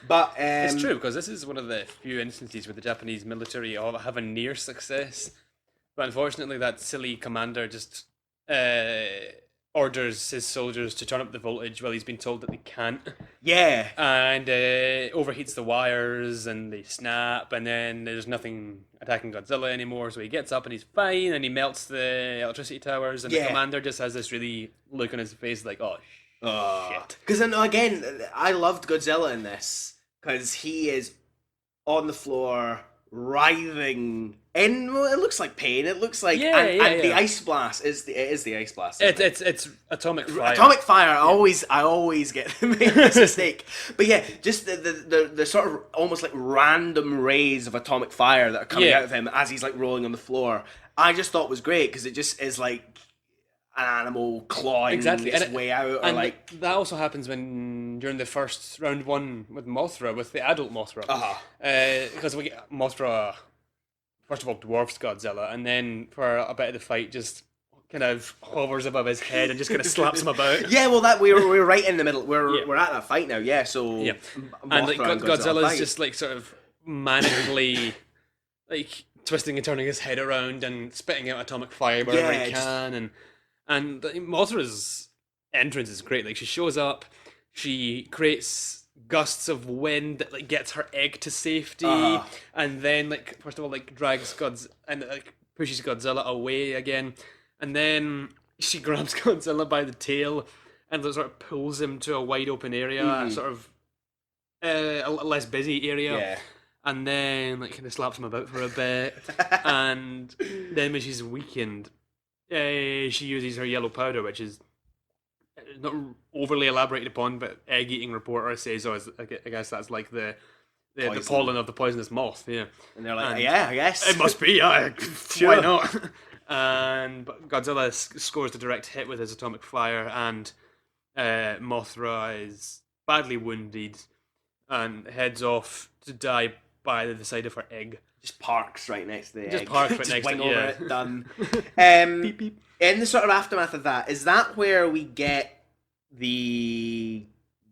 But it's true, because this is one of the few instances where the Japanese military have a near success. But unfortunately, that silly commander just orders his soldiers to turn up the voltage while he's been told that they can't. Yeah. And overheats the wires and they snap, and then there's nothing attacking Godzilla anymore, so he gets up and he's fine, and he melts the electricity towers, and the commander just has this really look on his face like, oh, shit. Because, again, I loved Godzilla in this, because he is on the floor, writhing in, well, it looks like pain. It looks like the ice blast is the ice blast. It's atomic fire. Atomic fire. I always get make this mistake. But yeah, just the sort of almost like random rays of atomic fire that are coming out of him as he's like rolling on the floor. I just thought was great, because it just is like an animal clawing its way out, or like that also happens during the first round one with Mothra, with the adult Mothra, because we get Mothra first of all dwarfs Godzilla, and then for a bit of the fight just kind of hovers above his head and just kind of slaps him about. Yeah, well, that we're right in the middle. We're at that fight now. Yeah, so and like Godzilla's just like sort of manically like twisting and turning his head around and spitting out atomic fire wherever he can, and Mothra's entrance is great. Like, she shows up, she creates gusts of wind that like gets her egg to safety, and then like first of all like drags pushes Godzilla away again, and then she grabs Godzilla by the tail and sort of pulls him to a wide open area, sort of a less busy area. And then like kind of slaps him about for a bit, and then when she's weakened, she uses her yellow powder, which is not overly elaborated upon, but egg-eating reporter says, I guess that's like the pollen of the poisonous moth, And they're like, I guess. It must be, why not? But Godzilla scores the direct hit with his atomic fire, and Mothra is badly wounded and heads off to die by the side of her egg. Just parks right next to the egg. Just parks right next to it. Done. Beep, beep. In the sort of aftermath of that, is that where we get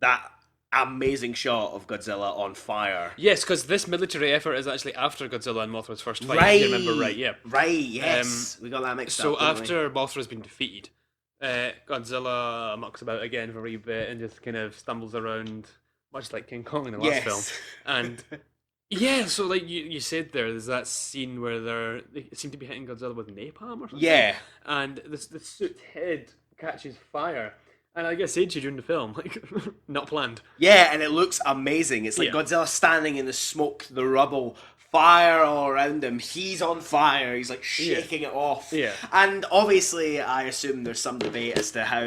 that amazing shot of Godzilla on fire? Yes, because this military effort is actually after Godzilla and Mothra's first fight. Right. If you remember right, yeah. Right, yes. We got that mixed up. So after Mothra's been defeated, Godzilla mucks about again for a wee bit and just kind of stumbles around, much like King Kong in the last film. And yeah, so like you said there's that scene where they seem to be hitting Godzilla with napalm or something. Yeah. And the suit head catches fire. And like I said to you during the film, like, not planned. Yeah, and it looks amazing. It's like Godzilla standing in the smoke, the rubble, fire all around him. He's on fire. He's like shaking it off. Yeah. And obviously, I assume there's some debate as to how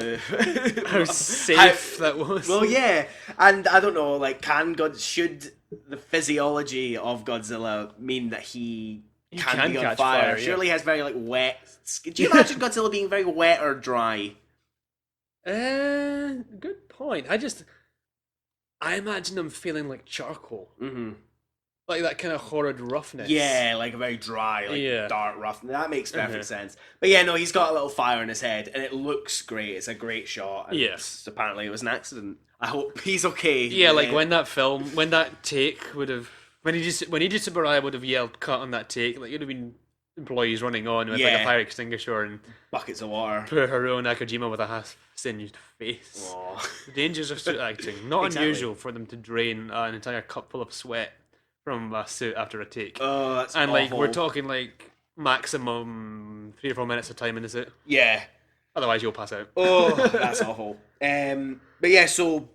safe that was. Well, yeah. And I don't know, like, should the physiology of Godzilla mean that he can be on fire? Surely he has very like wet skin. Do you imagine Godzilla being very wet or dry? Good point. I imagine him feeling like charcoal. Mm-hmm. Like that kind of horrid roughness. Yeah, like a very dry, dark roughness. That makes perfect sense. But yeah, no, he's got a little fire in his head, and it looks great. It's a great shot. And apparently it was an accident. I hope he's okay. Yeah, like when that take would have, when Aegis Tsuburaya would have yelled cut on that take, like it would have been employees running on with like a fire extinguisher and buckets of water. Poor Haruo Nakajima with a half-singed face. The dangers of suit acting. Not unusual for them to drain an entire cup full of sweat from a suit after a take. Oh, that's and awful. Like we're talking like maximum 3 or 4 minutes of time in the suit. Yeah. Otherwise, you'll pass out. Oh, that's awful. But yeah, so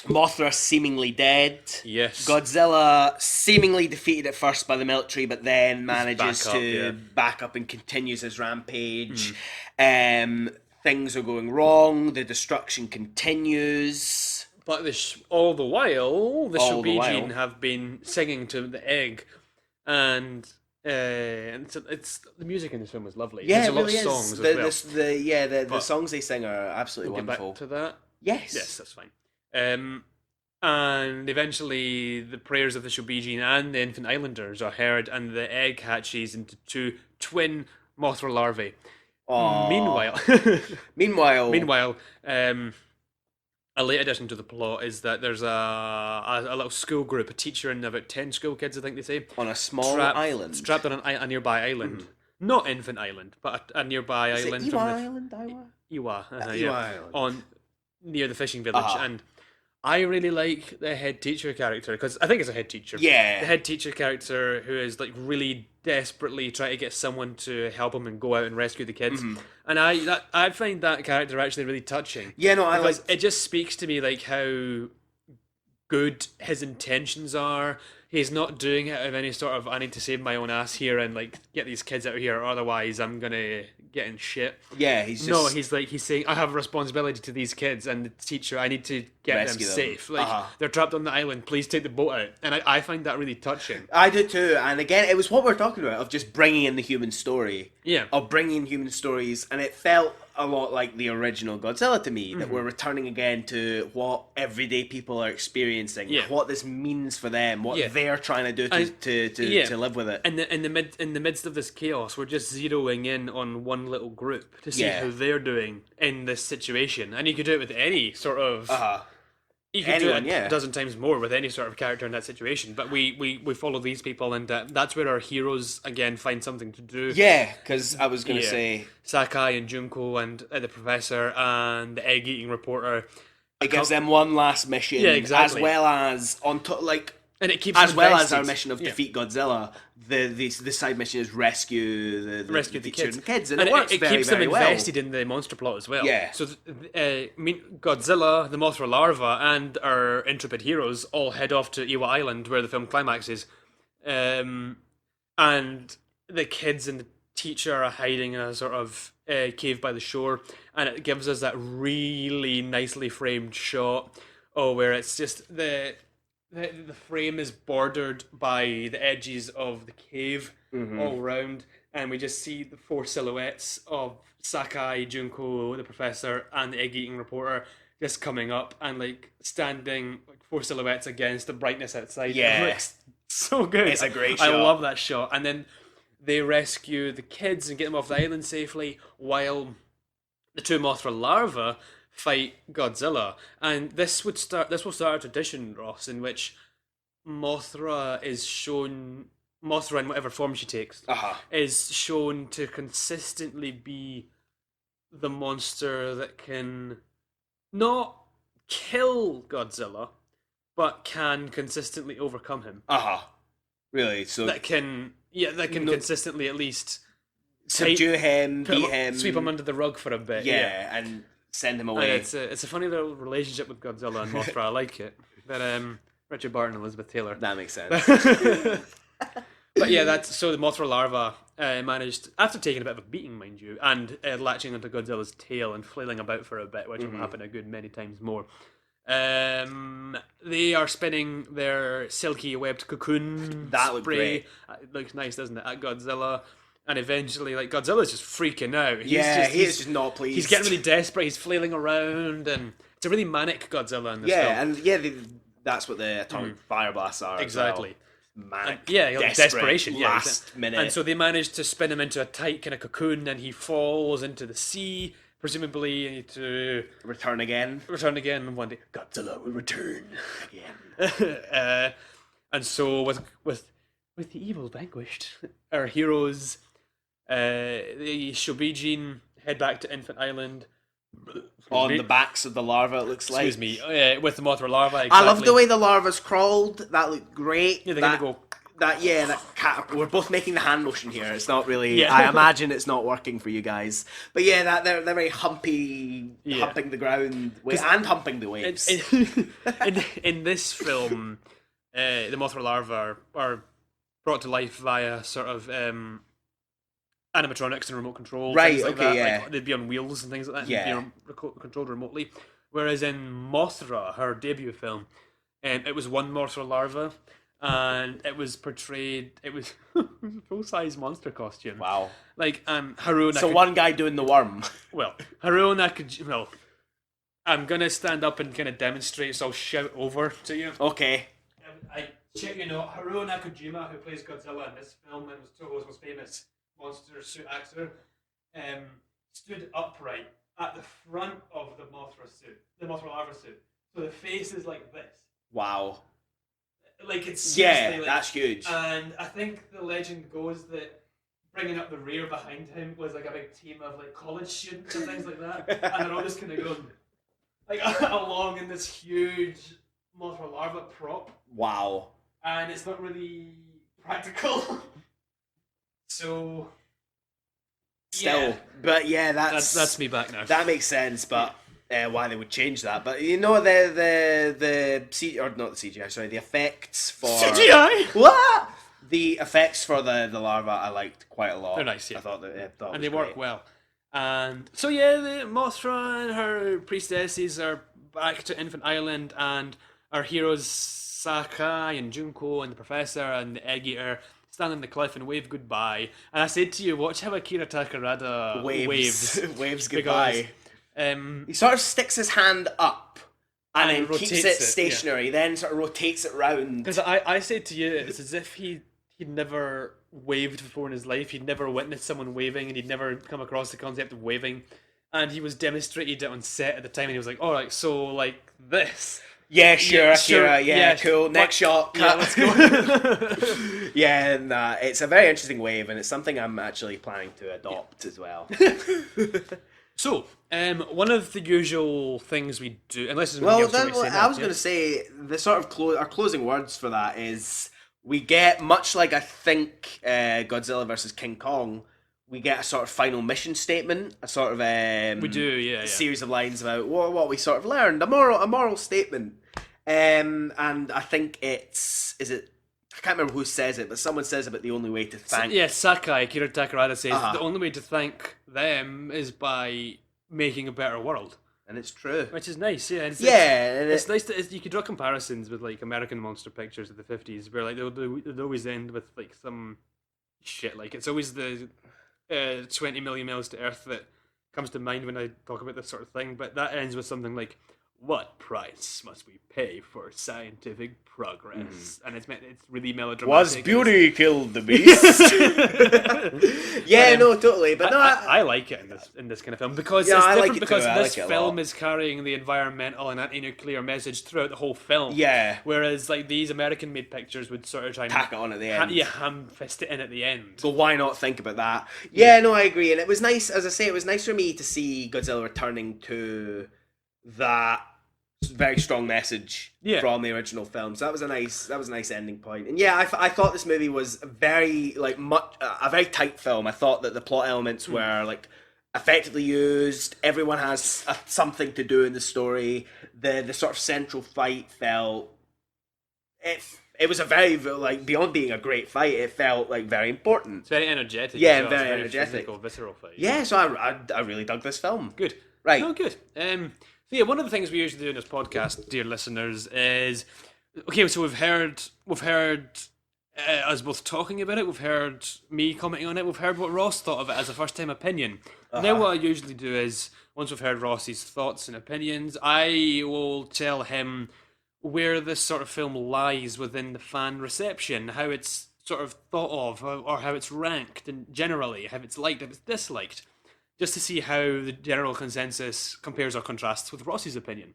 Mothra seemingly dead. Yes. Godzilla seemingly defeated at first by the military, but then manages back up, to yeah. back up and continues his rampage. Things are going wrong. The destruction continues. But all the while, the All the Shobijin while. have been singing to the egg, and it's the music in this film was lovely. Yeah, There's it a lot really of songs is. as well. The But songs they sing are absolutely We'll get wonderful. back to that. Yes. Yes, that's fine. And eventually, the prayers of the Shobijin and the Infant Islanders are heard, and the egg hatches into 2 twin Mothra larvae. Aw. Meanwhile, Meanwhile, a late addition to the plot is that there's a little school group, a teacher and about 10 school kids, I think they say, on a small island. strapped on a nearby island. Not Infant Island, but a nearby Is island. it from Iwa the Island? Iwa? Iwa, Iwa yeah, Island. near the fishing village. Uh-huh. And I really like the head teacher character, because I think it's a head teacher. Yeah. The head teacher character who is like really desperately trying to get someone to help him and go out and rescue the kids. And I find that character actually really touching. Yeah, no, I Because like. it just speaks to me like how good his intentions are. He's not doing it out of any sort of I need to save my own ass here and like get these kids out of here, or otherwise I'm gonna get in shit. Yeah, he's just. No, he's saying I have a responsibility to these kids and the teacher. I need to get Rescue them them. safe. Like Uh-huh. they're trapped on the island. Please take the boat out. And I find that really touching. I do too, and again, it was what we're talking about of just bringing in the human story. Yeah. Of bringing in human stories, and it felt a lot like the original Godzilla to me, Mm-hmm. that we're returning again to what everyday people are experiencing, Yeah. what this means for them, what Yeah. they're trying to do Yeah. to live with it. And in the midst of this chaos, we're just zeroing in on one little group to see Yeah. how they're doing in this situation. And you could do it with any sort of. You could Anyone, do it yeah. a dozen times more with any sort of character in that situation. But we follow these people, and that's where our heroes again find something to do. Yeah, because I was going to Yeah. say, Sakai and Junko and the professor and the egg-eating reporter. it gives them one last mission, Yeah, exactly. as well as And it keeps as them well as invested. our mission of Yeah. defeat Godzilla. The side mission is rescue the Rescue the teacher kids. and kids, and it works it very, keeps very them well. invested in the monster plot as well. Yeah. So Godzilla, the Mothra larva, and our intrepid heroes all head off to Iwa Island, where the film climaxes, and the kids and the teacher are hiding in a sort of cave by the shore, and it gives us that really nicely framed shot, where it's just the frame is bordered by the edges of the cave all round, and we just see the 4 silhouettes of Sakai, Junko, the professor, and the egg-eating reporter just coming up and like standing like 4 silhouettes against the brightness outside. Yeah. It looks so good. It's a great I shot. love that shot. And then they rescue the kids and get them off the island safely, while the 2 Mothra larvae fight Godzilla. And this will start a tradition, Ross, in which Mothra in whatever form she takes, is shown to consistently be the monster that can not kill Godzilla, but can consistently overcome him. Really, so That can consistently at least subdue him, beat him, sweep him under the rug for a bit. yeah, and send him And away. it's a funny little relationship with Godzilla and Mothra. I like it. But Richard Barton and Elizabeth Taylor. That makes sense. But yeah, so the Mothra larva managed, after taking a bit of a beating, mind you, and latching onto Godzilla's tail and flailing about for a bit, which will happen a good many times more. They are spinning their silky webbed cocoon That looked spray. great. It looks nice, doesn't it? At Godzilla. And eventually, like, Godzilla's just freaking out. He's just not pleased. He's getting really desperate. He's flailing around, and it's a really manic Godzilla in this film. That's what the atomic fire blasts are. Exactly. As well. Manic, Desperation. Yeah, last minute. And so they managed to spin him into a tight kind of cocoon, and he falls into the sea, presumably to return again. one day. Godzilla will return Again. and so with the evil vanquished, our heroes, the Shobijin, head back to Infant Island. On the backs of the larva, it looks like. Excuse me, with the Mothra larva. Exactly. I love the way the larva's crawled. That looked great. Yeah, they're that, gonna go. we're both making the hand motion here. It's not really. Yeah. I imagine it's not working for you guys. But yeah, that they're very humpy, humping the ground and humping the waves. In this film, the Mothra larvae are brought to life via sort of animatronics and remote control. Right. Things like Okay. that. Yeah. Like, they'd be on wheels and things like that. Yeah. And they'd be controlled remotely. Whereas in Mothra, her debut film, it was one Mothra larva. And it was portrayed. It was a full-size monster costume. Wow. Like Haru. So one guy doing the worm. Well, Haru Nakajima. Well, I'm gonna stand up and kind of demonstrate. So I'll shout over to you. Okay. I check you know Haru Nakajima, who plays Godzilla in this film and was Toho's most famous monster suit actor, stood upright at the front of the Mothra larva suit. So the face is like this. Wow. Like it's that's huge. And I think the legend goes that bringing up the rear behind him was like a big team of like college students and things like that, and they're all just kind of going like along in this huge Mothra larva prop. Wow. And it's not really practical. So still, but yeah, that's me back now. That makes sense, but. Why they would change that, but you know the CGI, sorry, the effects for CGI. What? The effects for the larva I liked quite a lot. They're nice, yeah. I thought And they work well. And so yeah, the Mothra and her priestesses are back to Infant Island, and our heroes Sakai and Junko and the Professor and the Egg Eater stand on the cliff and wave goodbye. And I said to you, watch how Akira Takarada waves. Waves goodbye. Because, he sort of sticks his hand up and then keeps rotates it stationary, then sort of rotates it round. Because I said to you, it's as if he'd never waved before in his life. He'd never witnessed someone waving, and he'd never come across the concept of waving. And he was demonstrated it on set at the time, and he was like, "All right, so like this." Yeah, sure, Akira. Sure, yeah, cool. Next shot, cut. Yeah, let's go. Yeah, and it's a very interesting wave, and it's something I'm actually planning to adopt as well. So, one of the usual things we do, unless there's I was going to say the sort of our closing words for that is we get much like I think Godzilla versus King Kong. We get a sort of final mission statement, a sort of we do, a series of lines about what we sort of learned, a moral statement, and I think I can't remember who says it, but someone says about the only way to thank. Yeah, Sakai, Akira Takarada says the only way to thank them is by making a better world. And it's true. Which is nice, yeah. It's nice that you could draw comparisons with like American monster pictures of the 50s, where like they'd always end with like some shit. Like it's always the 20 million miles to Earth that comes to mind when I talk about this sort of thing, but that ends with something like, what price must we pay for scientific progress? And it's really melodramatic. Was beauty killed the beast? Yeah, no, totally. But I like it in this kind of film because it's different because this film is carrying the environmental and anti-nuclear message throughout the whole film. Yeah. Whereas like these American-made pictures would sort of try and tack it on at the end. ham-fist it in at the end. So why not think about that? Yeah, no, I agree. And it was nice, as I say, it was nice for me to see Godzilla returning to that very strong message from the original film. So that was a nice ending point. And yeah, I thought this movie was a very tight film. I thought that the plot elements were like effectively used. Everyone has something to do in the story. The sort of central fight felt it was a very like beyond being a great fight. It felt like very important. It's very energetic. Yeah, well. very it's energetic. Physical, visceral fight. Yeah, so I really dug this film. Good. Right. No, good. So yeah, one of the things we usually do in this podcast, dear listeners, is so we've heard us both talking about it. We've heard me commenting on it. We've heard what Ross thought of it as a first-time opinion. Now, what I usually do is once we've heard Ross's thoughts and opinions, I will tell him where this sort of film lies within the fan reception, how it's sort of thought of, or how it's ranked, and generally how it's liked, how it's disliked. Just to see how the general consensus compares or contrasts with Ross's opinion.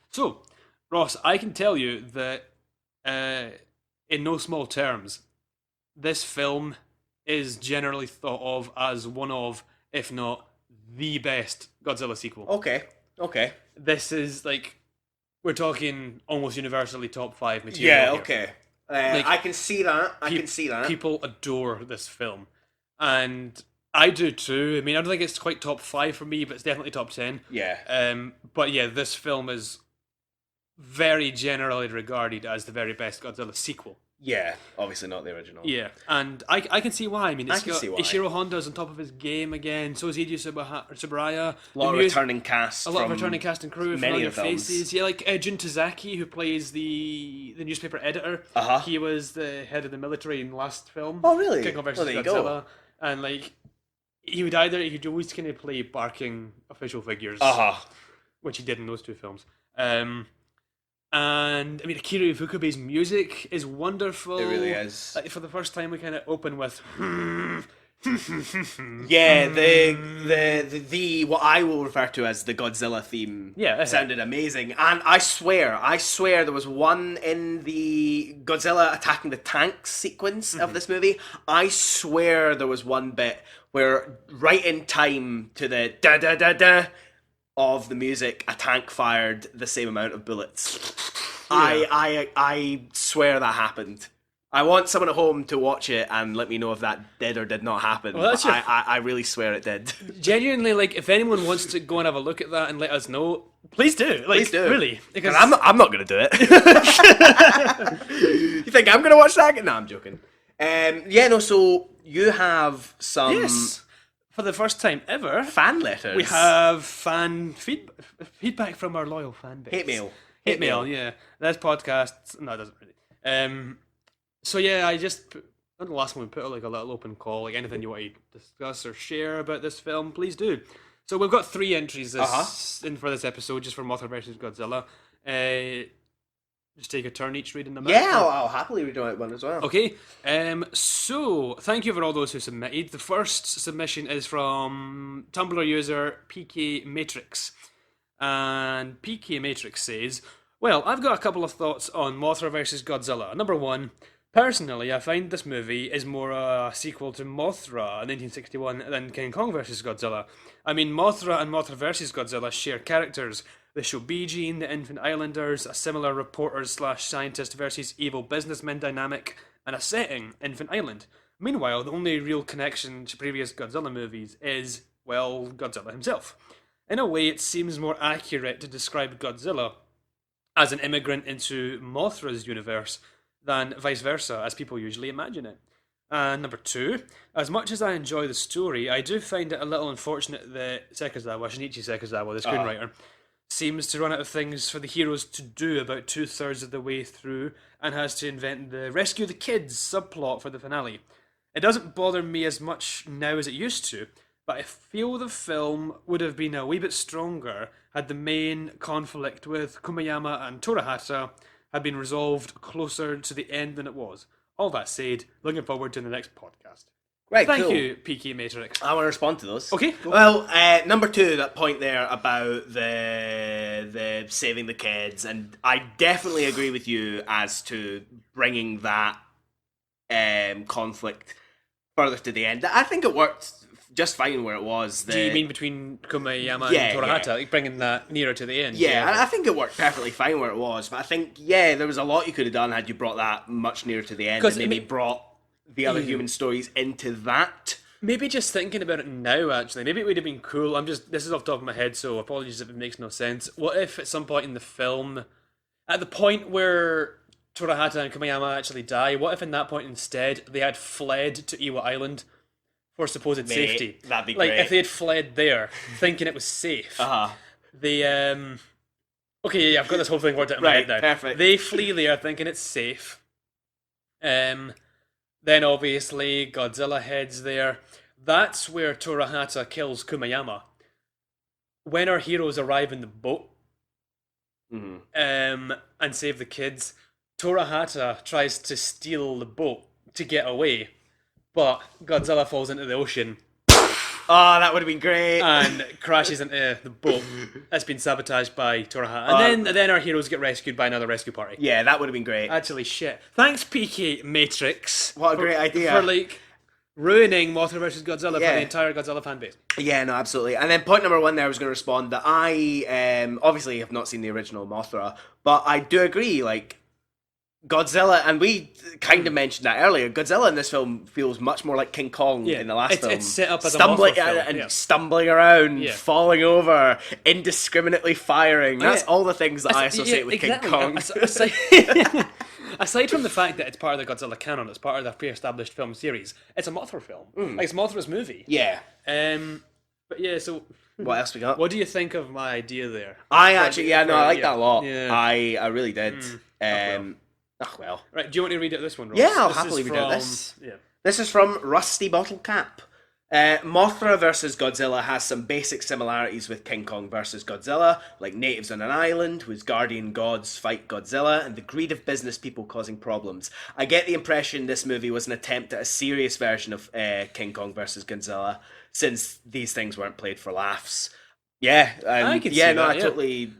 So, Ross, I can tell you that in no small terms, this film is generally thought of as one of, if not the best Godzilla sequel. Okay. This is like, we're talking almost universally top 5 material. Yeah, okay. I can see that. I can see that. People adore this film, and I do too. I mean, I don't think it's quite top 5 for me, but it's definitely top 10. Yeah. But yeah, this film is very generally regarded as the very best Godzilla sequel. Yeah, obviously not the original. Yeah, and I can see why. I mean, I can see why. Ishiro Honda's on top of his game again. So is Eiji Tsuburaya. A lot of returning cast. A lot of returning cast and crew. Many of faces. Yeah, like Jun Tazaki, who plays the newspaper editor. He was the head of the military in the last film. Oh, really? King Kong vs. There you Godzilla. go. And like, he'd always kind of play barking official figures. Which he did in those 2 films. And I mean, Akira Ifukube's music is wonderful. It really is. Like, for the first time, we kind of open with. Yeah, the what I will refer to as the Godzilla theme. Yeah, sounded amazing. And I swear, there was one in the Godzilla attacking the tanks sequence of this movie. I swear there was one bit where, right in time to the da da da da of the music, a tank fired the same amount of bullets. Yeah. I swear that happened. I want someone at home to watch it and let me know if that did or did not happen. Well, I really swear it did. Genuinely, like, if anyone wants to go and have a look at that and let us know, please do. Like, please do. Really. Because I'm not going to do it. You think I'm going to watch that? No, I'm joking. So you have some... Yes. For the first time ever, fan letters. We have fan feedback from our loyal fan base. Hate mail, yeah. This podcast, no, it doesn't really. So yeah, I just on the last one we put like a little open call, like anything you want to discuss or share about this film, please do. So we've got 3 entries in for this episode, just for Mothra vs. Godzilla. Just take a turn each reading them out. Yeah, I'll happily read out one as well. Okay, so thank you for all those who submitted. The first submission is from Tumblr user PK Matrix. And PK Matrix says, well, I've got a couple of thoughts on Mothra vs. Godzilla. Number 1, personally, I find this movie is more a sequel to Mothra in 1961 than King Kong vs. Godzilla. I mean, Mothra and Mothra vs. Godzilla share characters. The Shobiji and the Infant Islanders, a similar reporter/scientist versus evil businessman dynamic, and a setting, Infant Island. Meanwhile, the only real connection to previous Godzilla movies is, well, Godzilla himself. In a way, it seems more accurate to describe Godzilla as an immigrant into Mothra's universe than vice versa, as people usually imagine it. And number 2, as much as I enjoy the story, I do find it a little unfortunate that Shinichi Sekizawa, the screenwriter, seems to run out of things for the heroes to do about 2/3 of the way through and has to invent the rescue the kids subplot for the finale. It doesn't bother me as much now as it used to, but I feel the film would have been a wee bit stronger had the main conflict with Kumayama and Torahata had been resolved closer to the end than it was. All that said, looking forward to the next podcast. Right, Thank cool. you, PK Matrix. I want to respond to those. Okay. Well, number 2, that point there about the saving the kids, and I definitely agree with you as to bringing that conflict further to the end. I think it worked just fine where it was. Do you mean between Kumayama and Torahata, like bringing that nearer to the end? Yeah, I think it worked perfectly fine where it was, but I think, there was a lot you could have done had you brought that much nearer to the end and maybe brought the other human stories into that. Maybe just thinking about it now, actually, maybe it would have been cool. This is off the top of my head, so apologies if it makes no sense. What if at some point in the film, at the point where Torahata and Kumayama actually die, what if in that point instead they had fled to Iwa Island for supposed safety? That'd be great. Like, if they had fled there, thinking it was safe. They, okay, yeah, I've got this whole thing worked out in my head now. Perfect. They flee there thinking it's safe. Then obviously Godzilla heads there. That's where Torahata kills Kumayama. When our heroes arrive in the boat and save the kids, Torahata tries to steal the boat to get away, but Godzilla falls into the ocean. Oh, that would have been great. And crashes into the boat that's been sabotaged by Torahata. And then our heroes get rescued by another rescue party. Yeah, that would have been great. Actually, shit. Thanks, PK Matrix. What a great idea. For, ruining Mothra vs. Godzilla for the entire Godzilla fan base. Yeah, no, absolutely. And then point number 1 there, I was going to respond that I obviously have not seen the original Mothra, but I do agree, Godzilla, and we kind of mentioned that earlier, Godzilla in this film feels much more like King Kong in the last film. It's set up as stumbling, a Mothra film. and stumbling around, falling over, indiscriminately firing. That's all the things that I associate with King Kong. Aside from the fact that it's part of the Godzilla canon, it's part of the pre-established film series, it's a Mothra film. Like, it's Mothra's movie. Yeah. But yeah, so... What else we got? What do you think of my idea there? I actually, I like that a lot. Yeah. I really did. Well. Right, do you want to read out this one, Ross? Yeah, I'll happily read out this. Yeah. This is from Rusty Bottle Cap. Mothra versus Godzilla has some basic similarities with King Kong versus Godzilla, like natives on an island whose guardian gods fight Godzilla and the greed of business people causing problems. I get the impression this movie was an attempt at a serious version of King Kong versus Godzilla, since these things weren't played for laughs. Yeah, I could see that, I totally...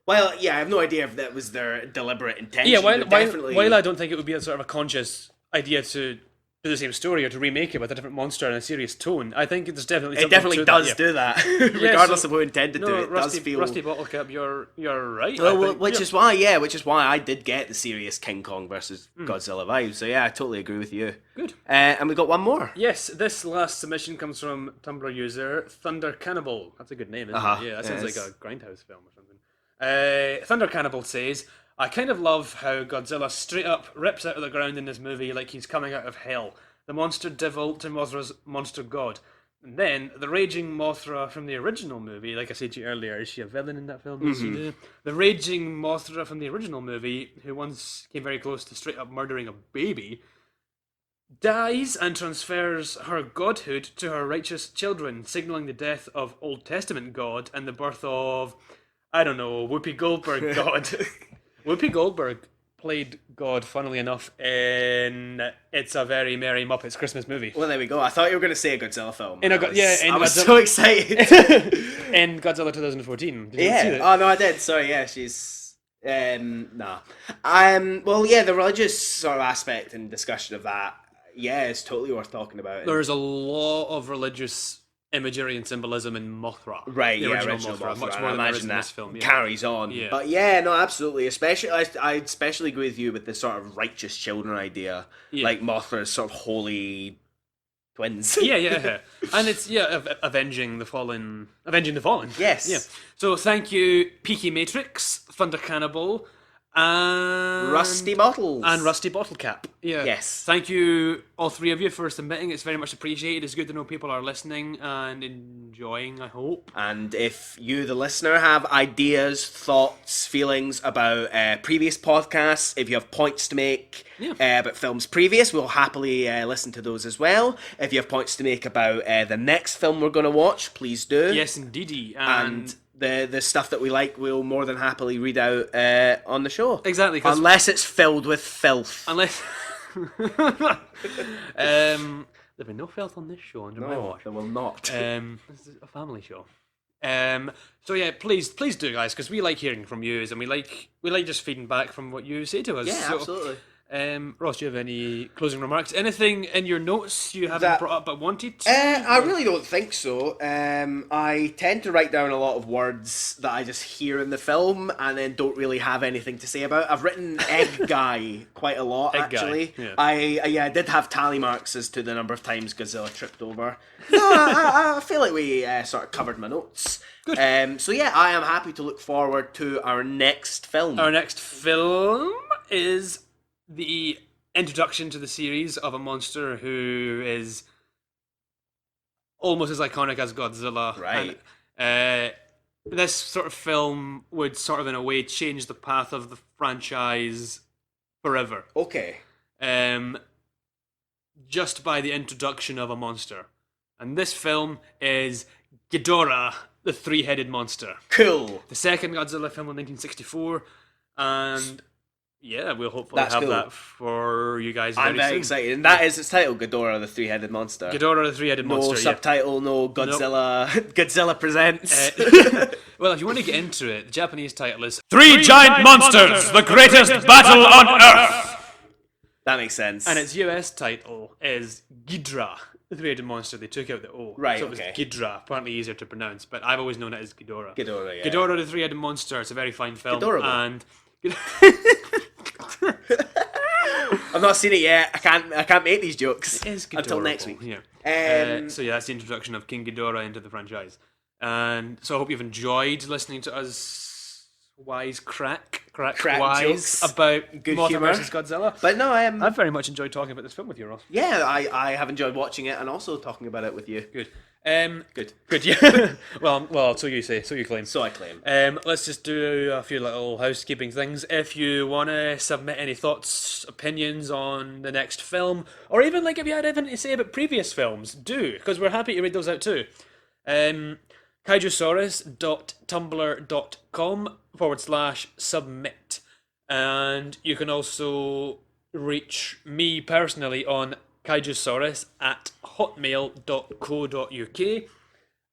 Well, yeah, I have no idea if that was their deliberate intention. Yeah, while I don't think it would be a sort of a conscious idea to do the same story or to remake it with a different monster and a serious tone, I think there's definitely something to that. Do that, regardless of who intended to. It does feel... Rusty Bottlecap, you're right. Well, which is why I did get the serious King Kong versus Godzilla vibe. So yeah, I totally agree with you. Good. And we got one more. Yes, this last submission comes from Tumblr user Thunder Cannibal. That's a good name, isn't it? Yeah, that sounds like a Grindhouse film or something. Thunder Cannibal says, I kind of love how Godzilla straight up rips out of the ground in this movie like he's coming out of hell. The monster devil to Mothra's monster god. And then, the raging Mothra from the original movie, like I said to you earlier, is she a villain in that film? Mm-hmm. The raging Mothra from the original movie, who once came very close to straight up murdering a baby, dies and transfers her godhood to her righteous children, signaling the death of Old Testament God and the birth of... I don't know, Whoopi Goldberg God. Whoopi Goldberg played God, funnily enough, in It's a Very Merry Muppets Christmas Movie. Well, there we go. I thought you were going to say a Godzilla film. I was so excited. In Godzilla 2014. Did you see that? Oh, no, I did. Sorry, yeah, she's... nah. Well, yeah, the religious sort of aspect and discussion of that, yeah, it's totally worth talking about. There's a lot of religious imagery and symbolism in Mothra. Right, the original Mothra. Much more than there is in that this film. Yeah. Carries on. Yeah. But yeah, no, absolutely. Especially, I especially agree with you with the sort of righteous children idea. Yeah. Like Mothra's sort of holy twins. Yeah. And it's, avenging the fallen. Yes. Yeah. So thank you, Peaky Matrix, Thunder Cannibal, and Rusty Bottle Cap. Yeah. Yes. Thank you, all three of you, for submitting. It's very much appreciated. It's good to know people are listening and enjoying, I hope. And if you, the listener, have ideas, thoughts, feelings about previous podcasts, if you have points to make about films previous, we'll happily listen to those as well. If you have points to make about the next film we're going to watch, please do. Yes, indeedy. And the stuff that we like, we'll more than happily read out on the show. Exactly. Unless it's filled with filth. Unless... there'll be no filth on this show under my watch. There will not. This is a family show. So yeah, please do, guys, because we like hearing from you, and we like just feeding back from what you say to us. Yeah, absolutely. Ross, do you have any closing remarks? Anything in your notes you haven't brought up but wanted to? I really don't think so. I tend to write down a lot of words that I just hear in the film and then don't really have anything to say about. I've written Egg Guy quite a lot, actually. Yeah. I did have tally marks as to the number of times Godzilla tripped over. No, I feel like we sort of covered my notes. Good. So yeah, I am happy to look forward to our next film. Our next film is the introduction to the series of a monster who is almost as iconic as Godzilla. Right. And, this sort of film would sort of, in a way, change the path of the franchise forever. Okay. Just by the introduction of a monster. And this film is Ghidorah, the Three-Headed Monster. Cool. The second Godzilla film in 1964, and... yeah, we'll hopefully have that for you guys very soon. I'm very excited. And that is its title, Ghidorah, the Three-Headed Monster. Ghidorah, the Three-Headed Monster, No subtitle, no Godzilla. Nope. Godzilla Presents. Well, if you want to get into it, the Japanese title is Three Giant Monsters, the Greatest Battle on Earth. That makes sense. And its US title is Ghidra, the Three-Headed Monster. They took out the O. Right, so it was Ghidra, apparently easier to pronounce, but I've always known it as Ghidorah. Ghidorah, yeah. Ghidorah, the Three-Headed Monster. It's a very fine film. Ghidorah. And... I've not seen it yet. I can't make these jokes It is until next week. Yeah. So yeah, that's the introduction of King Ghidorah into the franchise. And so I hope you've enjoyed listening to us crack wise jokes. about Good Mothra humour. versus Godzilla. But no, I've very much enjoyed talking about this film with you, Ross. yeah, I have enjoyed watching it and also talking about it with you. Good. Good. Yeah. well, so you say, so you claim. So I claim. Let's just do a few little housekeeping things. If you want to submit any thoughts, opinions on the next film, or even like if you had anything to say about previous films, do, because we're happy to read those out too. Kaijusaurus.tumblr.com/submit. And you can also reach me personally on kaijusaurus@hotmail.co.uk.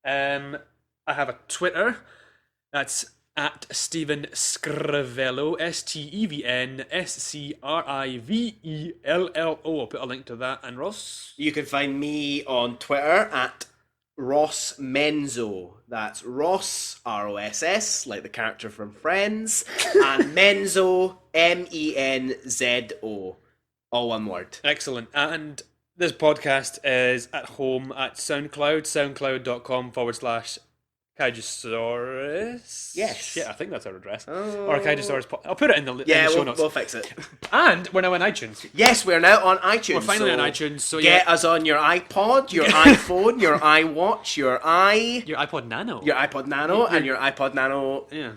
I have a Twitter. That's at Steven Scrivello, StevenScrivello. I'll put a link to that. And Ross? You can find me on Twitter at Roz Menzo. That's Ross, ROSS, like the character from Friends, and Menzo, MENZO. All one word. Excellent. And this podcast is at home at SoundCloud, soundcloud.com/Kaijusaurus. Yes. Shit, I think that's our address. Oh. Or Kaijusaurus. I'll put it in the show notes. We'll fix it. And we're now on iTunes. Yes, we're now on iTunes. We're finally so on iTunes. So get us on your iPod, your iPhone, your iWatch, your iPod Nano. your iPod Nano, and your iPod Nano Yeah.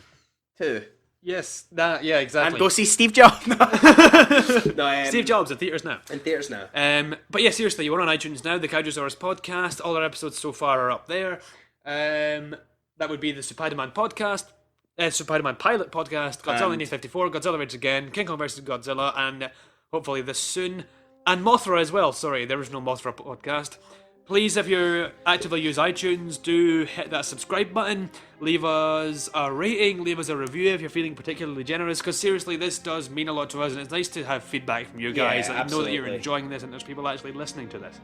2. Yes. That. Yeah. Exactly. And go see Steve Jobs. No, Steve Jobs in theaters now. in theaters now. But yeah, seriously, we're on iTunes now. The Kaijusaurus Podcast. All our episodes so far are up there. That would be the Spider-Man podcast, Spider-Man pilot podcast, Godzilla 1954, Godzilla Rage Again, King Kong vs. Godzilla, and hopefully this soon, and Mothra as well. Sorry, there is no Mothra podcast. Please, if you actively use iTunes, do hit that subscribe button, leave us a rating, leave us a review if you're feeling particularly generous, because seriously, this does mean a lot to us, and it's nice to have feedback from you guys, Yeah, and know that you're absolutely. enjoying this, and there's people actually listening to this.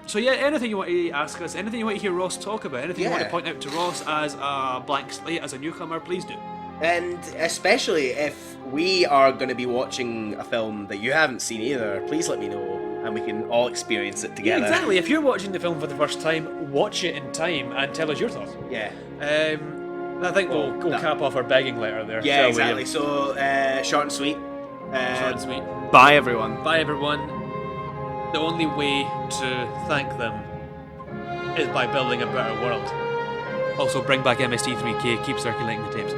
So yeah, anything you want to ask us, anything you want to hear Ross talk about, anything you want to Yeah. point out to Ross as a blank slate, as a newcomer, please do. And especially if we are going to be watching a film that you haven't seen either, please let me know, and we can all experience it Yeah, together. exactly. If you're watching the film for the first time, watch it in time and tell us your thoughts. Yeah. I think we'll cap off our begging letter there. Yeah, shall we? exactly. So, short and sweet. Short and sweet. Bye, everyone. Bye, everyone. The only way to thank them is by building a better world. Also, bring back MST3K, keep circulating the tapes.